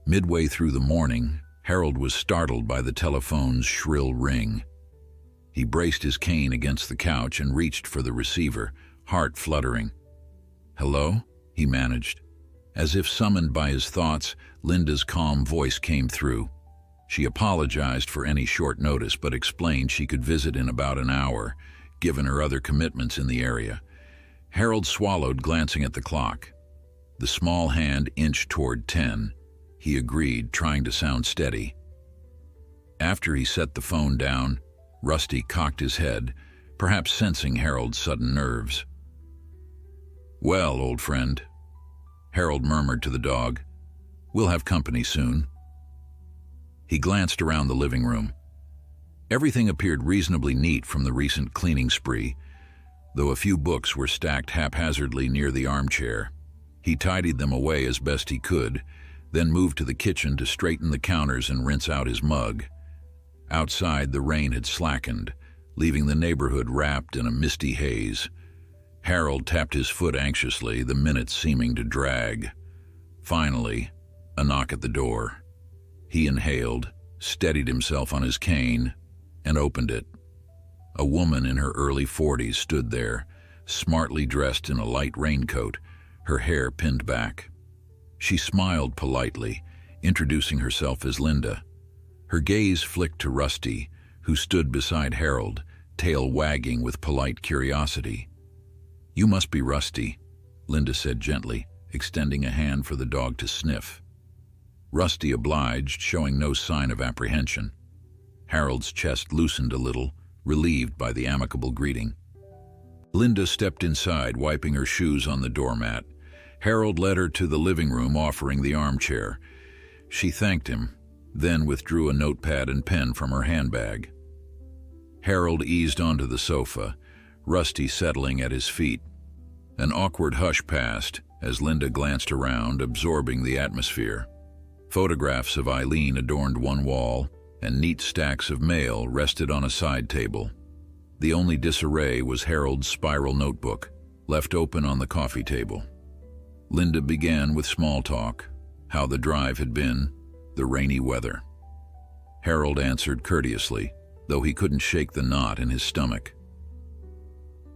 Midway through the morning, Harold was startled by the telephone's shrill ring. He braced his cane against the couch and reached for the receiver, heart fluttering. "Hello?" he managed. As if summoned by his thoughts, Linda's calm voice came through. She apologized for any short notice, but explained she could visit in about an hour, given her other commitments in the area. Harold swallowed, glancing at the clock. The small hand inched toward 10. He agreed, trying to sound steady. After he set the phone down, Rusty cocked his head, perhaps sensing Harold's sudden nerves. "Well, old friend," Harold murmured to the dog, "we'll have company soon." He glanced around the living room. Everything appeared reasonably neat from the recent cleaning spree, though a few books were stacked haphazardly near the armchair. He tidied them away as best he could, then moved to the kitchen to straighten the counters and rinse out his mug. Outside, the rain had slackened, leaving the neighborhood wrapped in a misty haze. Harold tapped his foot anxiously, the minutes seeming to drag. Finally, a knock at the door. He inhaled, steadied himself on his cane, and opened it. A woman in her early 40s stood there, smartly dressed in a light raincoat, her hair pinned back. She smiled politely, introducing herself as Linda. Her gaze flicked to Rusty, who stood beside Harold, tail wagging with polite curiosity. "You must be Rusty," Linda said gently, extending a hand for the dog to sniff. Rusty obliged, showing no sign of apprehension. Harold's chest loosened a little, relieved by the amicable greeting. Linda stepped inside, wiping her shoes on the doormat. Harold led her to the living room, offering the armchair. She thanked him, then withdrew a notepad and pen from her handbag. Harold eased onto the sofa, Rusty settling at his feet. An awkward hush passed as Linda glanced around, absorbing the atmosphere. Photographs of Eileen adorned one wall, and neat stacks of mail rested on a side table. The only disarray was Harold's spiral notebook, left open on the coffee table. Linda began with small talk, how the drive had been, the rainy weather. Harold answered courteously, though he couldn't shake the knot in his stomach.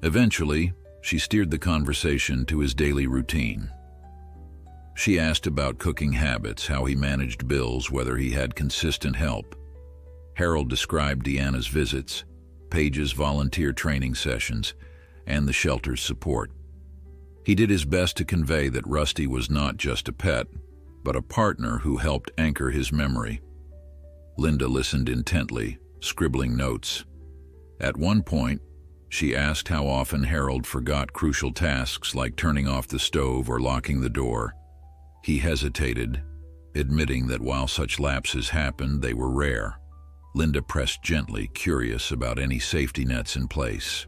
Eventually, she steered the conversation to his daily routine. She asked about cooking habits, how he managed bills, whether he had consistent help. Harold described Deanna's visits, Paige's volunteer training sessions, and the shelter's support. He did his best to convey that Rusty was not just a pet, but a partner who helped anchor his memory. Linda listened intently, scribbling notes. At one point, she asked how often Harold forgot crucial tasks like turning off the stove or locking the door. He hesitated, admitting that while such lapses happened, they were rare. Linda pressed gently, curious about any safety nets in place.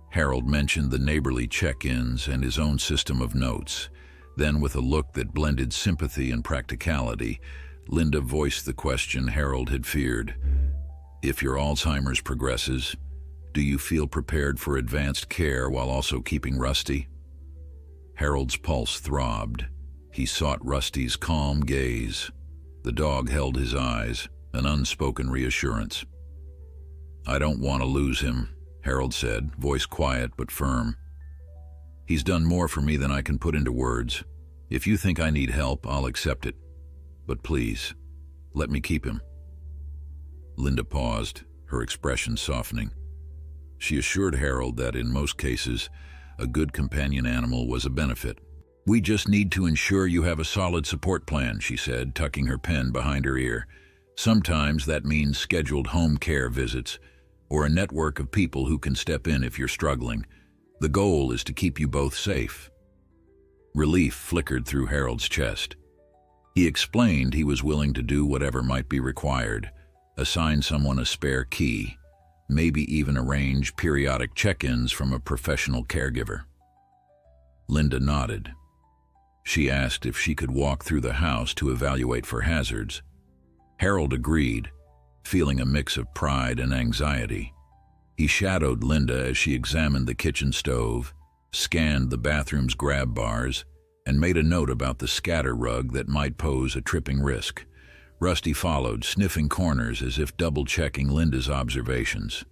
Harold mentioned the neighborly check-ins and his own system of notes. Then, with a look that blended sympathy and practicality, Linda voiced the question Harold had feared. "If your Alzheimer's progresses, do you feel prepared for advanced care while also keeping Rusty?" Harold's pulse throbbed. He sought Rusty's calm gaze. The dog held his eyes, an unspoken reassurance. "I don't want to lose him," Harold said, voice quiet but firm. "He's done more for me than I can put into words. If you think I need help, I'll accept it. But please, let me keep him." Linda paused, her expression softening. She assured Harold that in most cases, a good companion animal was a benefit. "We just need to ensure you have a solid support plan," she said, tucking her pen behind her ear. "Sometimes that means scheduled home care visits, or a network of people who can step in if you're struggling. The goal is to keep you both safe." Relief flickered through Harold's chest. He explained he was willing to do whatever might be required, assign someone a spare key, maybe even arrange periodic check-ins from a professional caregiver. Linda nodded. She asked if she could walk through the house to evaluate for hazards. Harold agreed, feeling a mix of pride and anxiety. He shadowed Linda as she examined the kitchen stove, scanned the bathroom's grab bars, and made a note about the scatter rug that might pose a tripping risk. Rusty followed, sniffing corners as if double-checking Linda's observations.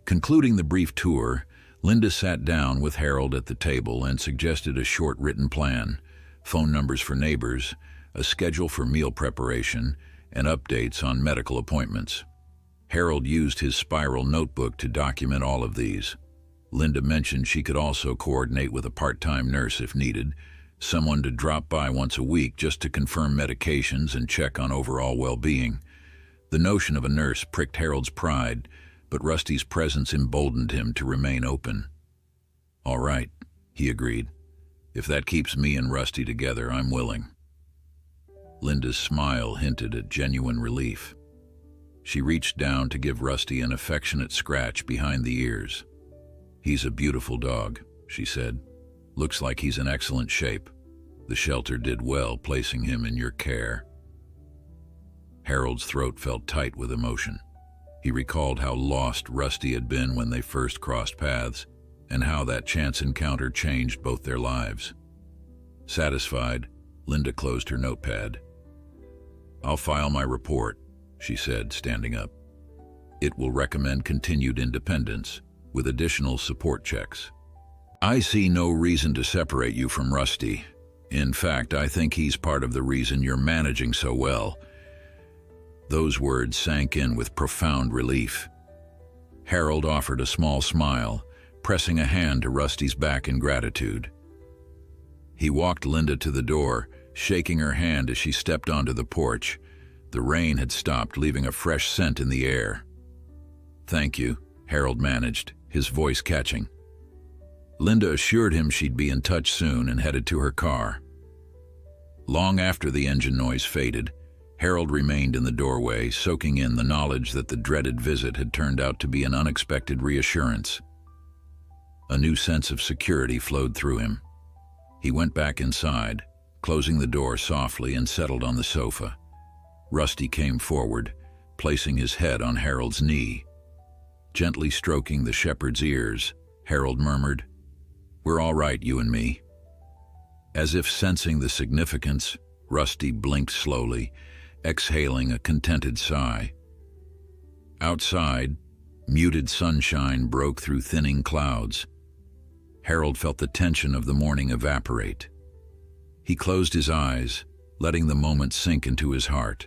Concluding the brief tour, Linda sat down with Harold at the table and suggested a short written plan, phone numbers for neighbors, a schedule for meal preparation, and updates on medical appointments. Harold used his spiral notebook to document all of these. Linda mentioned she could also coordinate with a part-time nurse if needed, someone to drop by once a week just to confirm medications and check on overall well-being. The notion of a nurse pricked Harold's pride, but Rusty's presence emboldened him to remain open. "All right," he agreed. "If that keeps me and Rusty together, I'm willing." Linda's smile hinted at genuine relief. She reached down to give Rusty an affectionate scratch behind the ears. "He's a beautiful dog," she said. "Looks like he's in excellent shape. The shelter did well placing him in your care." Harold's throat felt tight with emotion. He recalled how lost Rusty had been when they first crossed paths, and how that chance encounter changed both their lives. Satisfied, Linda closed her notepad. "I'll file my report," she said, standing up. "It will recommend continued independence, with additional support checks. I see no reason to separate you from Rusty. In fact, I think he's part of the reason you're managing so well." Those words sank in with profound relief. Harold offered a small smile, pressing a hand to Rusty's back in gratitude. He walked Linda to the door, shaking her hand as she stepped onto the porch. The rain had stopped, leaving a fresh scent in the air. "Thank you," Harold managed, his voice catching. Linda assured him she'd be in touch soon and headed to her car. Long after the engine noise faded, Harold remained in the doorway, soaking in the knowledge that the dreaded visit had turned out to be an unexpected reassurance. A new sense of security flowed through him. He went back inside, closing the door softly, and settled on the sofa. Rusty came forward, placing his head on Harold's knee. Gently stroking the shepherd's ears, Harold murmured, "We're all right, you and me." As if sensing the significance, Rusty blinked slowly, exhaling a contented sigh. Outside, muted sunshine broke through thinning clouds. Harold felt the tension of the morning evaporate. He closed his eyes, letting the moment sink into his heart,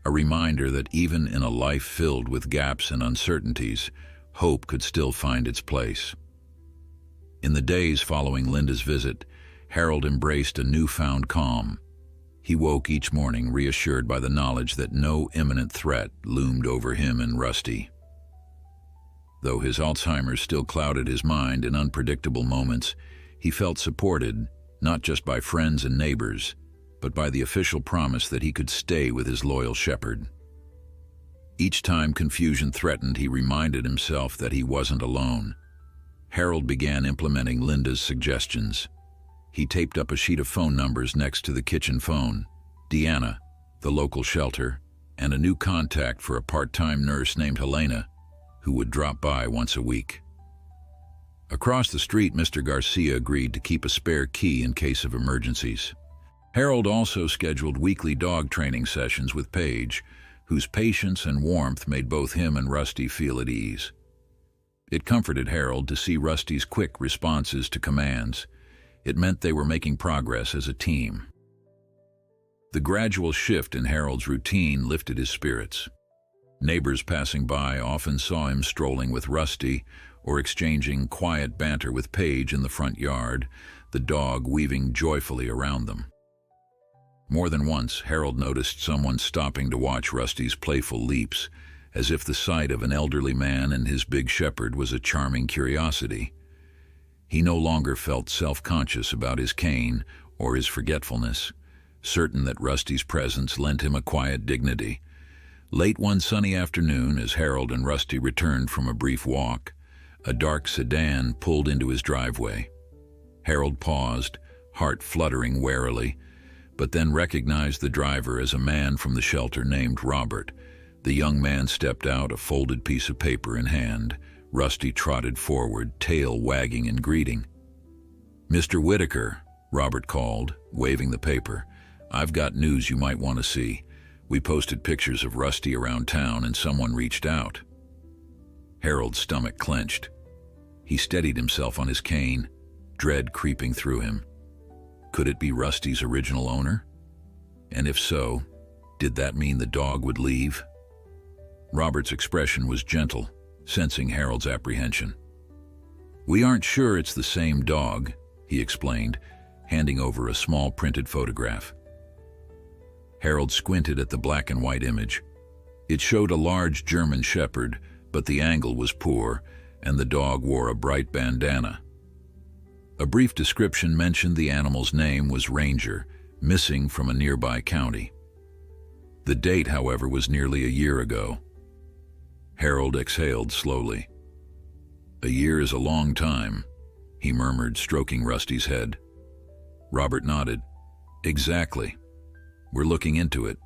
a reminder that even in a life filled with gaps and uncertainties, hope could still find its place. In the days following Linda's visit, Harold embraced a newfound calm. He woke each morning reassured by the knowledge that no imminent threat loomed over him and Rusty. Though his Alzheimer's still clouded his mind in unpredictable moments, he felt supported, not just by friends and neighbors, but by the official promise that he could stay with his loyal shepherd. Each time confusion threatened, he reminded himself that he wasn't alone. Harold began implementing Linda's suggestions. He taped up a sheet of phone numbers next to the kitchen phone, Deanna, the local shelter, and a new contact for a part-time nurse named Helena, who would drop by once a week. Across the street, Mr. Garcia agreed to keep a spare key in case of emergencies. Harold also scheduled weekly dog training sessions with Paige, whose patience and warmth made both him and Rusty feel at ease. It comforted Harold to see Rusty's quick responses to commands. It meant they were making progress as a team. The gradual shift in Harold's routine lifted his spirits. Neighbors passing by often saw him strolling with Rusty or exchanging quiet banter with Paige in the front yard, the dog weaving joyfully around them. More than once, Harold noticed someone stopping to watch Rusty's playful leaps, as if the sight of an elderly man and his big shepherd was a charming curiosity. He no longer felt self-conscious about his cane or his forgetfulness, certain that Rusty's presence lent him a quiet dignity. Late one sunny afternoon, as Harold and Rusty returned from a brief walk, a dark sedan pulled into his driveway. Harold paused, heart fluttering warily, but then recognized the driver as a man from the shelter named Robert. The young man stepped out, a folded piece of paper in hand. Rusty trotted forward, tail wagging in greeting. "Mr. Whitaker," Robert called, waving the paper. "I've got news you might want to see. We posted pictures of Rusty around town and someone reached out." Harold's stomach clenched. He steadied himself on his cane, dread creeping through him. Could it be Rusty's original owner? And if so, did that mean the dog would leave? Robert's expression was gentle, sensing Harold's apprehension. "We aren't sure it's the same dog," he explained, handing over a small printed photograph. Harold squinted at the black and white image. It showed a large German shepherd, but the angle was poor, and the dog wore a bright bandana. A brief description mentioned the animal's name was Ranger, missing from a nearby county. The date, however, was nearly a year ago. Harold exhaled slowly. "A year is a long time," he murmured, stroking Rusty's head. Robert nodded. "Exactly. We're looking into it.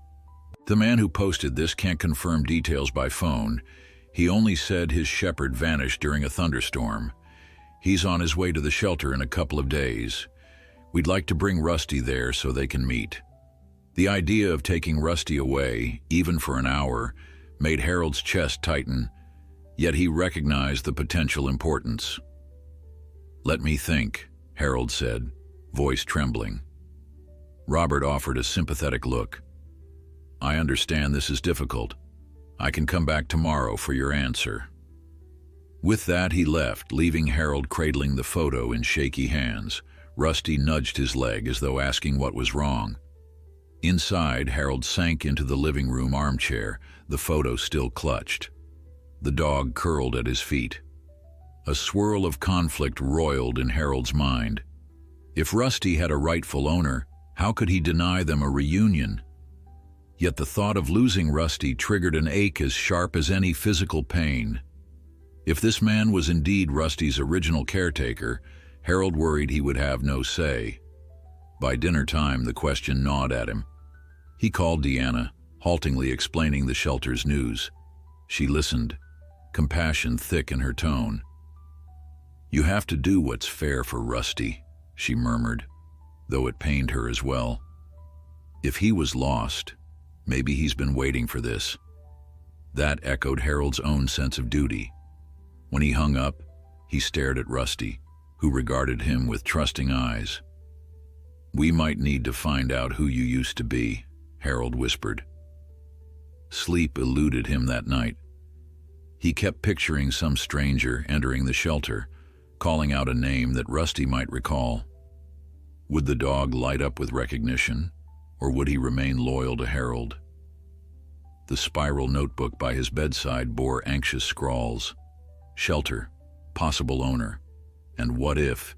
The man who posted this can't confirm details by phone. He only said his shepherd vanished during a thunderstorm. He's on his way to the shelter in a couple of days. We'd like to bring Rusty there so they can meet." The idea of taking Rusty away, even for an hour, made Harold's chest tighten, yet he recognized the potential importance. "Let me think," Harold said, voice trembling. Robert offered a sympathetic look. "I understand this is difficult. I can come back tomorrow for your answer." With that, he left, leaving Harold cradling the photo in shaky hands. Rusty nudged his leg as though asking what was wrong. Inside, Harold sank into the living room armchair, the photo still clutched. The dog curled at his feet. A swirl of conflict roiled in Harold's mind. If Rusty had a rightful owner, how could he deny them a reunion? Yet the thought of losing Rusty triggered an ache as sharp as any physical pain. If this man was indeed Rusty's original caretaker, Harold worried he would have no say. By dinner time, the question gnawed at him. He called Deanna, haltingly explaining the shelter's news. She listened, compassion thick in her tone. "You have to do what's fair for Rusty," she murmured, though it pained her as well. "If he was lost, maybe he's been waiting for this." That echoed Harold's own sense of duty. When he hung up, he stared at Rusty, who regarded him with trusting eyes. "We might need to find out who you used to be," Harold whispered. Sleep eluded him that night. He kept picturing some stranger entering the shelter, calling out a name that Rusty might recall. Would the dog light up with recognition, or would he remain loyal to Harold? The spiral notebook by his bedside bore anxious scrawls. Shelter, possible owner, and what if?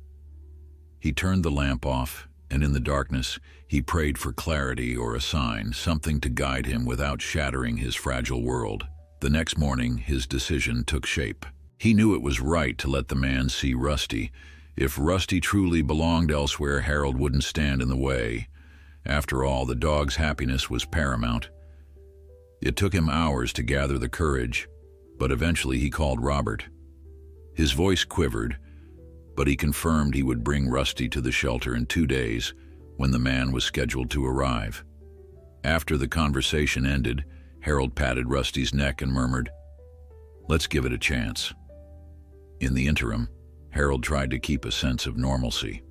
He turned the lamp off, and in the darkness, he prayed for clarity or a sign, something to guide him without shattering his fragile world. The next morning, his decision took shape. He knew it was right to let the man see Rusty. If Rusty truly belonged elsewhere, Harold wouldn't stand in the way. After all, the dog's happiness was paramount. It took him hours to gather the courage, but eventually he called Robert. His voice quivered, but he confirmed he would bring Rusty to the shelter in 2 days, when the man was scheduled to arrive. After the conversation ended, Harold patted Rusty's neck and murmured, "Let's give it a chance." In the interim, Harold tried to keep a sense of normalcy.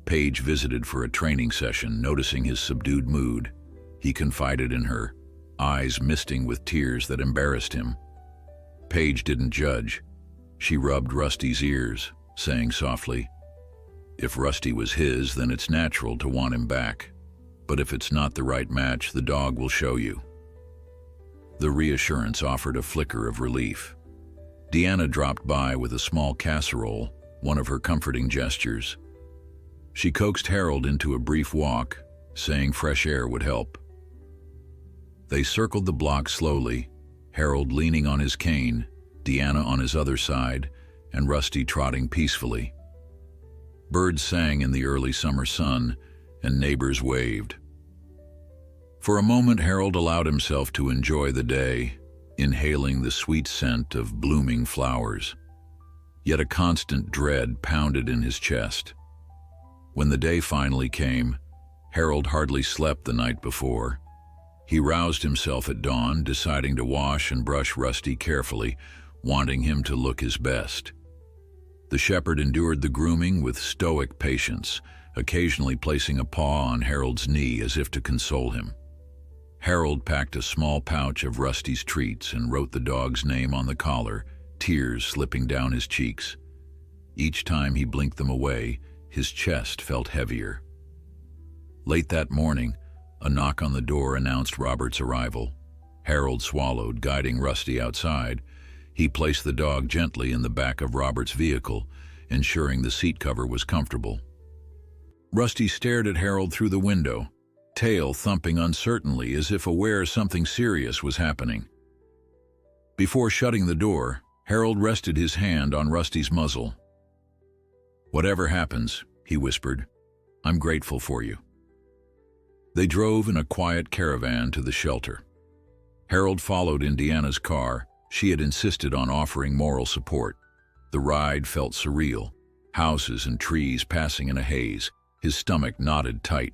Paige visited for a training session, noticing his subdued mood. He confided in her, eyes misting with tears that embarrassed him. Paige didn't judge. She rubbed Rusty's ears, saying softly, "If Rusty was his, then it's natural to want him back. But if it's not the right match, the dog will show you." The reassurance offered a flicker of relief. Deanna dropped by with a small casserole, one of her comforting gestures. She coaxed Harold into a brief walk, saying fresh air would help. They circled the block slowly, Harold leaning on his cane, Deanna on his other side, and Rusty trotting peacefully. Birds sang in the early summer sun, and neighbors waved. For a moment, Harold allowed himself to enjoy the day, inhaling the sweet scent of blooming flowers. Yet a constant dread pounded in his chest. When the day finally came, Harold hardly slept the night before. He roused himself at dawn, deciding to wash and brush Rusty carefully, wanting him to look his best. The shepherd endured the grooming with stoic patience, occasionally placing a paw on Harold's knee as if to console him. Harold packed a small pouch of Rusty's treats and wrote the dog's name on the collar, tears slipping down his cheeks. Each time he blinked them away, his chest felt heavier. Late that morning, a knock on the door announced Robert's arrival. Harold swallowed, guiding Rusty outside. He placed the dog gently in the back of Robert's vehicle, ensuring the seat cover was comfortable. Rusty stared at Harold through the window, tail thumping uncertainly as if aware something serious was happening. Before shutting the door, Harold rested his hand on Rusty's muzzle. "Whatever happens," he whispered, "I'm grateful for you." They drove in a quiet caravan to the shelter. Harold followed in Deanna's car. She had insisted on offering moral support. The ride felt surreal, houses and trees passing in a haze. His stomach knotted tight.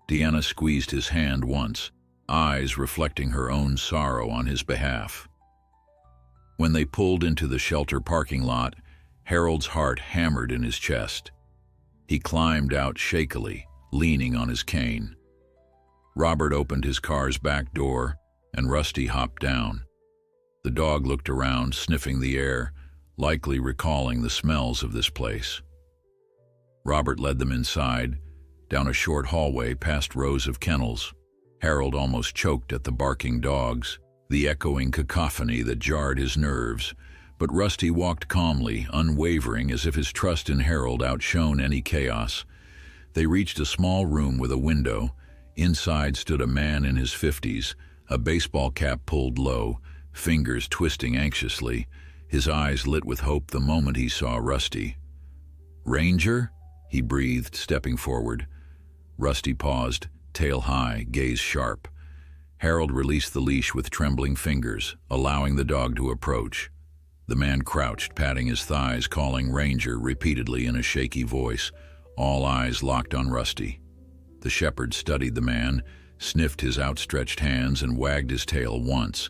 Deanna squeezed his hand once, eyes reflecting her own sorrow on his behalf. When they pulled into the shelter parking lot, Harold's heart hammered in his chest. He climbed out shakily, leaning on his cane. Robert opened his car's back door, and Rusty hopped down. The dog looked around, sniffing the air, likely recalling the smells of this place. Robert led them inside, down a short hallway past rows of kennels. Harold almost choked at the barking dogs, the echoing cacophony that jarred his nerves, but Rusty walked calmly, unwavering, as if his trust in Harold outshone any chaos. They reached a small room with a window. Inside stood a man in his 50s, a baseball cap pulled low, fingers twisting anxiously, his eyes lit with hope the moment he saw Rusty. "Ranger?" he breathed, stepping forward. Rusty paused, tail high, gaze sharp. Harold released the leash with trembling fingers, allowing the dog to approach. The man crouched, patting his thighs, calling "Ranger" repeatedly in a shaky voice, all eyes locked on Rusty. The shepherd studied the man, sniffed his outstretched hands, and wagged his tail once.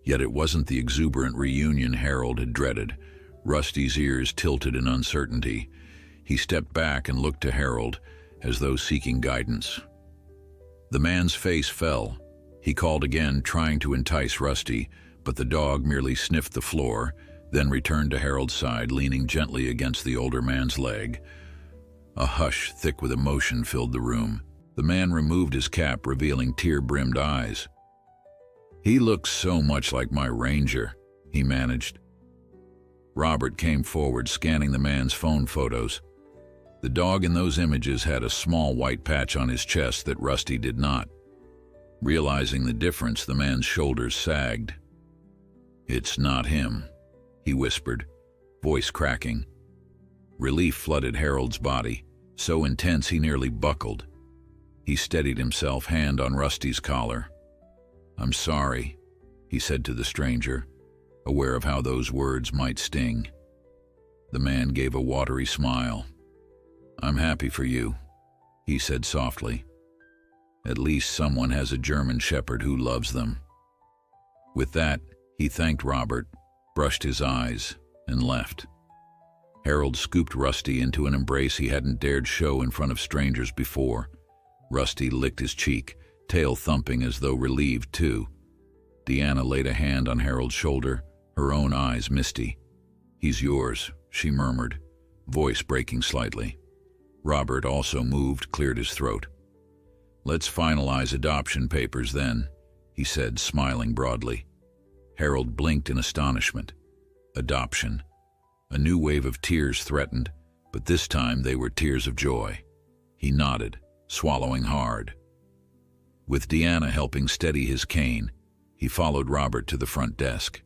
Yet it wasn't the exuberant reunion Harold had dreaded. Rusty's ears tilted in uncertainty. He stepped back and looked to Harold, as though seeking guidance. The man's face fell. He called again, trying to entice Rusty, but the dog merely sniffed the floor, then returned to Harold's side, leaning gently against the older man's leg. A hush thick with emotion filled the room. The man removed his cap, revealing tear-brimmed eyes. "He looks so much like my Ranger," he managed. Robert came forward, scanning the man's phone photos. The dog in those images had a small white patch on his chest that Rusty did not. Realizing the difference, the man's shoulders sagged. "It's not him," he whispered, voice cracking. Relief flooded Harold's body, so intense he nearly buckled. He steadied himself, hand on Rusty's collar. "I'm sorry," he said to the stranger, aware of how those words might sting. The man gave a watery smile. "I'm happy for you," he said softly. "At least someone has a German shepherd who loves them." With that, he thanked Robert, brushed his eyes, and left. Harold scooped Rusty into an embrace he hadn't dared show in front of strangers before. Rusty licked his cheek, tail thumping as though relieved too. Deanna laid a hand on Harold's shoulder, her own eyes misty. "He's yours," she murmured, voice breaking slightly. Robert, also moved, cleared his throat. "Let's finalize adoption papers then," he said, smiling broadly. Harold blinked in astonishment. Adoption. A new wave of tears threatened, but this time they were tears of joy. He nodded, swallowing hard. With Deanna helping steady his cane, he followed Robert to the front desk.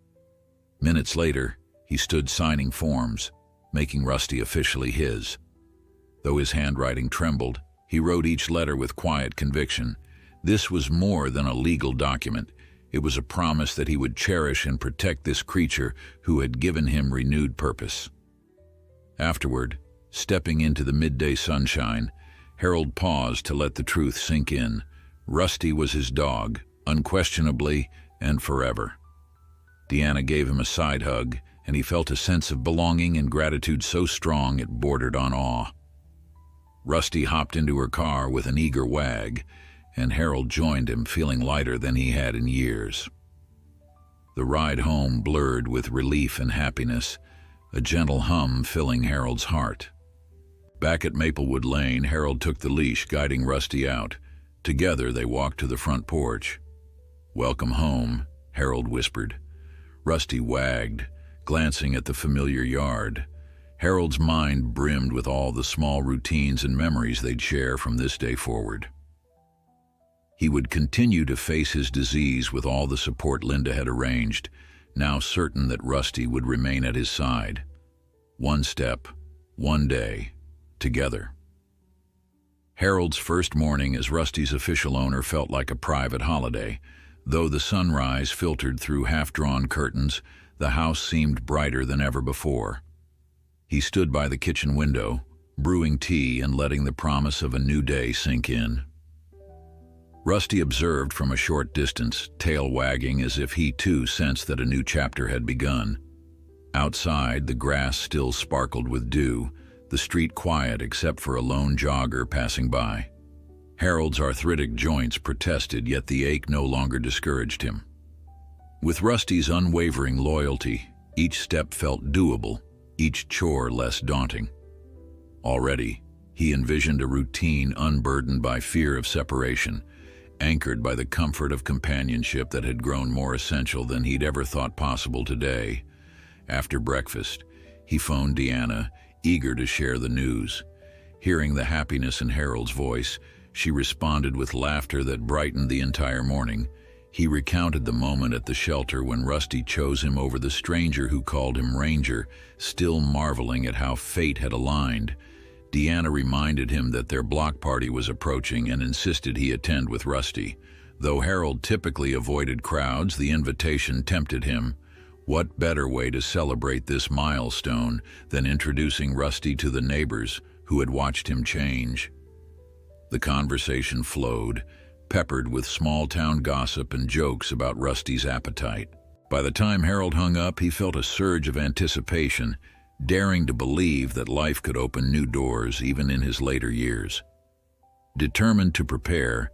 Minutes later, he stood signing forms, making Rusty officially his. Though his handwriting trembled, he wrote each letter with quiet conviction. This was more than a legal document. It was a promise that he would cherish and protect this creature who had given him renewed purpose. Afterward, stepping into the midday sunshine, Harold paused to let the truth sink in. Rusty was his dog, unquestionably and forever. Deanna gave him a side hug, and he felt a sense of belonging and gratitude so strong it bordered on awe. Rusty hopped into her car with an eager wag, and Harold joined him, feeling lighter than he had in years. The ride home blurred with relief and happiness, a gentle hum filling Harold's heart. Back at Maplewood Lane, Harold took the leash, guiding Rusty out. Together they walked to the front porch. "Welcome home," Harold whispered. Rusty wagged, glancing at the familiar yard. Harold's mind brimmed with all the small routines and memories they'd share from this day forward. He would continue to face his disease with all the support Linda had arranged, now certain that Rusty would remain at his side. One step, one day, together. Harold's first morning as Rusty's official owner felt like a private holiday. Though the sunrise filtered through half-drawn curtains, the house seemed brighter than ever before. He stood by the kitchen window, brewing tea and letting the promise of a new day sink in. Rusty observed from a short distance, tail wagging as if he too sensed that a new chapter had begun. Outside, the grass still sparkled with dew, the street quiet except for a lone jogger passing by. Harold's arthritic joints protested, yet the ache no longer discouraged him. With Rusty's unwavering loyalty, each step felt doable, each chore less daunting. Already, he envisioned a routine unburdened by fear of separation, anchored by the comfort of companionship that had grown more essential than he'd ever thought possible today. After breakfast, he phoned Deanna, eager to share the news. Hearing the happiness in Harold's voice, she responded with laughter that brightened the entire morning. He recounted the moment at the shelter when Rusty chose him over the stranger who called him Ranger, still marveling at how fate had aligned. Deanna reminded him that their block party was approaching and insisted he attend with Rusty. Though Harold typically avoided crowds, the invitation tempted him. What better way to celebrate this milestone than introducing Rusty to the neighbors who had watched him change? The conversation flowed, peppered with small-town gossip and jokes about Rusty's appetite. By the time Harold hung up, he felt a surge of anticipation, daring to believe that life could open new doors even in his later years. Determined to prepare,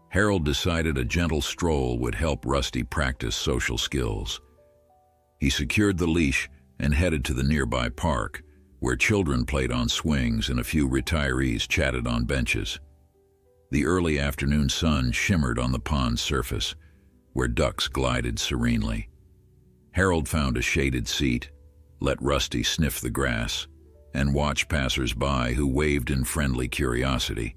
Harold decided a gentle stroll would help Rusty practice social skills. He secured the leash and headed to the nearby park, where children played on swings and a few retirees chatted on benches. The early afternoon sun shimmered on the pond's surface, where ducks glided serenely. Harold found a shaded seat, let Rusty sniff the grass, and watch passers-by who waved in friendly curiosity.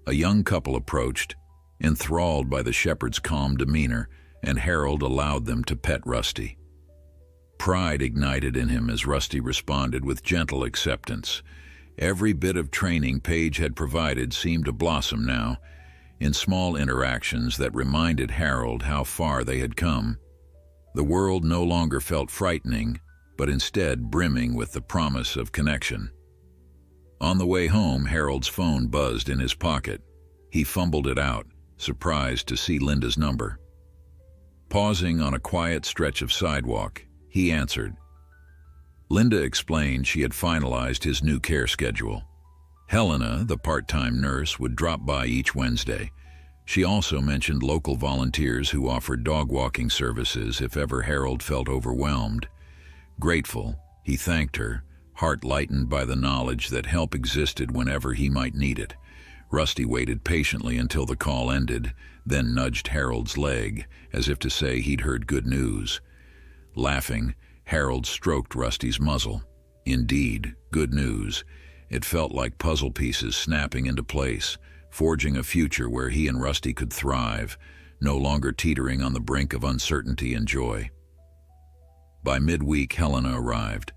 A young couple approached, enthralled by the shepherd's calm demeanor, and Harold allowed them to pet Rusty. Pride ignited in him as Rusty responded with gentle acceptance. Every bit of training Paige had provided seemed to blossom now, in small interactions that reminded Harold how far they had come. The world no longer felt frightening, but instead brimming with the promise of connection. On the way home, Harold's phone buzzed in his pocket. He fumbled it out, surprised to see Linda's number. Pausing on a quiet stretch of sidewalk, he answered. Linda explained she had finalized his new care schedule. Helena, the part-time nurse, would drop by each Wednesday. She also mentioned local volunteers who offered dog-walking services if ever Harold felt overwhelmed. Grateful, he thanked her, heart lightened by the knowledge that help existed whenever he might need it. Rusty waited patiently until the call ended, then nudged Harold's leg, as if to say he'd heard good news. Laughing, Harold stroked Rusty's muzzle. Indeed, good news. It felt like puzzle pieces snapping into place, forging a future where he and Rusty could thrive, no longer teetering on the brink of uncertainty and joy. By midweek, Helena arrived,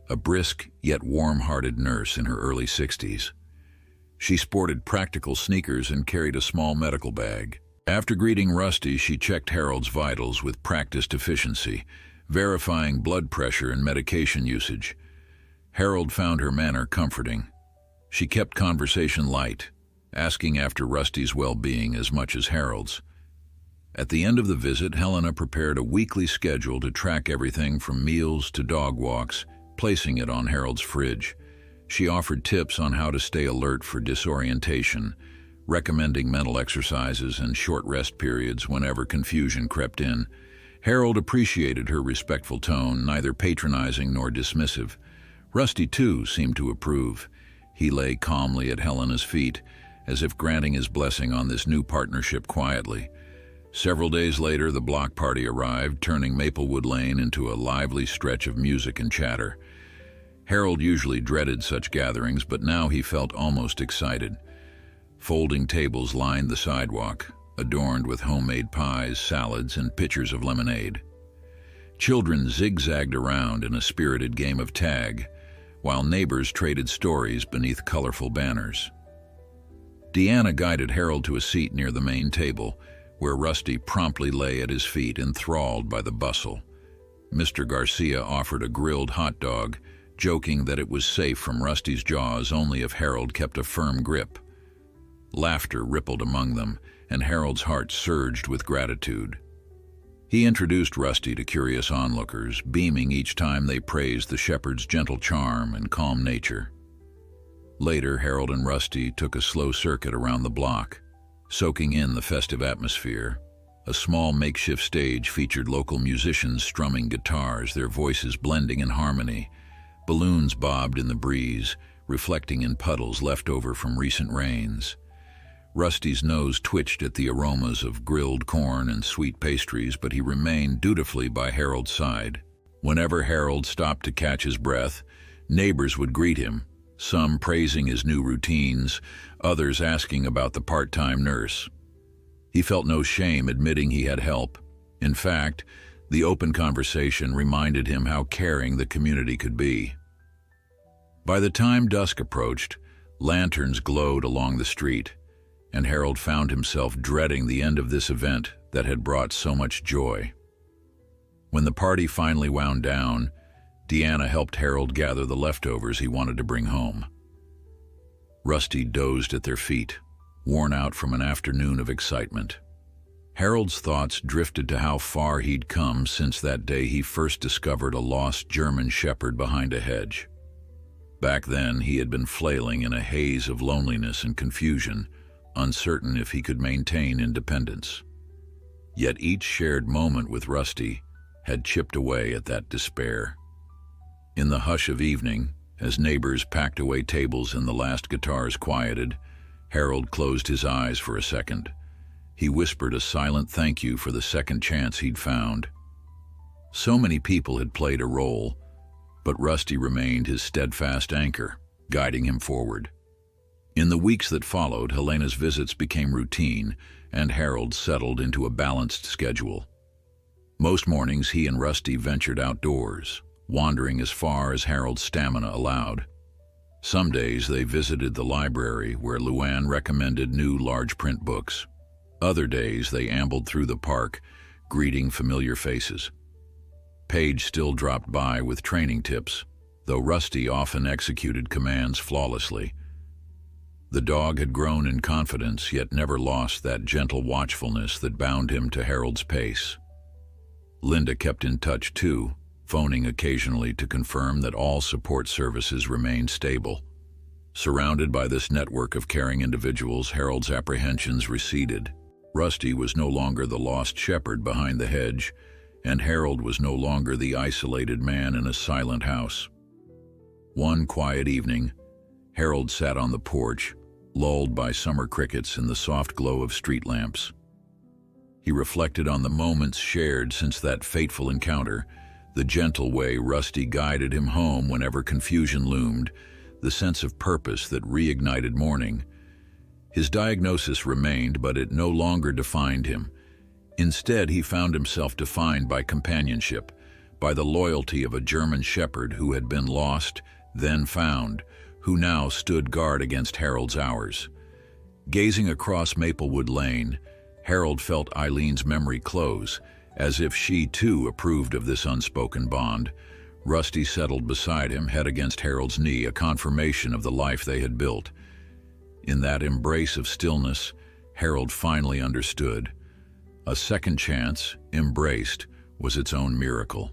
a brisk yet warm-hearted nurse in her early 60s. She sported practical sneakers and carried a small medical bag. After greeting Rusty, she checked Harold's vitals with practiced efficiency, verifying blood pressure and medication usage. Harold found her manner comforting. She kept conversation light, asking after Rusty's well-being as much as Harold's. At the end of the visit, Helena prepared a weekly schedule to track everything from meals to dog walks, placing it on Harold's fridge. She offered tips on how to stay alert for disorientation, recommending mental exercises and short rest periods whenever confusion crept in. Harold appreciated her respectful tone, neither patronizing nor dismissive. Rusty, too, seemed to approve. He lay calmly at Helena's feet, as if granting his blessing on this new partnership quietly. Several days later, the block party arrived, turning Maplewood Lane into a lively stretch of music and chatter. Harold usually dreaded such gatherings, but now he felt almost excited. Folding tables lined the sidewalk, adorned with homemade pies, salads, and pitchers of lemonade. Children zigzagged around in a spirited game of tag, while neighbors traded stories beneath colorful banners. Deanna guided Harold to a seat near the main table, where Rusty promptly lay at his feet, enthralled by the bustle. Mr. Garcia offered a grilled hot dog, joking that it was safe from Rusty's jaws only if Harold kept a firm grip. Laughter rippled among them, and Harold's heart surged with gratitude. He introduced Rusty to curious onlookers, beaming each time they praised the shepherd's gentle charm and calm nature. Later, Harold and Rusty took a slow circuit around the block, soaking in the festive atmosphere. A small makeshift stage featured local musicians strumming guitars, their voices blending in harmony. Balloons bobbed in the breeze, reflecting in puddles left over from recent rains. Rusty's nose twitched at the aromas of grilled corn and sweet pastries, but he remained dutifully by Harold's side. Whenever Harold stopped to catch his breath, neighbors would greet him, some praising his new routines, others asking about the part-time nurse. He felt no shame admitting he had help. In fact, the open conversation reminded him how caring the community could be. By the time dusk approached, lanterns glowed along the street, and Harold found himself dreading the end of this event that had brought so much joy. When the party finally wound down, Deanna helped Harold gather the leftovers he wanted to bring home. Rusty dozed at their feet, worn out from an afternoon of excitement. Harold's thoughts drifted to how far he'd come since that day he first discovered a lost German shepherd behind a hedge. Back then, he had been flailing in a haze of loneliness and confusion, uncertain if he could maintain independence. Yet each shared moment with Rusty had chipped away at that despair. In the hush of evening, as neighbors packed away tables and the last guitars quieted, Harold closed his eyes for a second. He whispered a silent thank you for the second chance he'd found. So many people had played a role, but Rusty remained his steadfast anchor, guiding him forward. In the weeks that followed, Helena's visits became routine, and Harold settled into a balanced schedule. Most mornings he and Rusty ventured outdoors, wandering as far as Harold's stamina allowed. Some days they visited the library, where Luann recommended new large-print books. Other days they ambled through the park, greeting familiar faces. Paige still dropped by with training tips, though Rusty often executed commands flawlessly. The dog had grown in confidence, yet never lost that gentle watchfulness that bound him to Harold's pace. Linda kept in touch too, phoning occasionally to confirm that all support services remained stable. Surrounded by this network of caring individuals, Harold's apprehensions receded. Rusty was no longer the lost shepherd behind the hedge, and Harold was no longer the isolated man in a silent house. One quiet evening, Harold sat on the porch, lulled by summer crickets and the soft glow of street lamps. He reflected on the moments shared since that fateful encounter, the gentle way Rusty guided him home whenever confusion loomed, the sense of purpose that reignited morning. His diagnosis remained, but it no longer defined him. Instead, he found himself defined by companionship, by the loyalty of a German shepherd who had been lost, then found, who now stood guard against Harold's hours. Gazing across Maplewood Lane, Harold felt Eileen's memory close, as if she too approved of this unspoken bond. Rusty settled beside him, head against Harold's knee, a confirmation of the life they had built. In that embrace of stillness, Harold finally understood. A second chance, embraced, was its own miracle.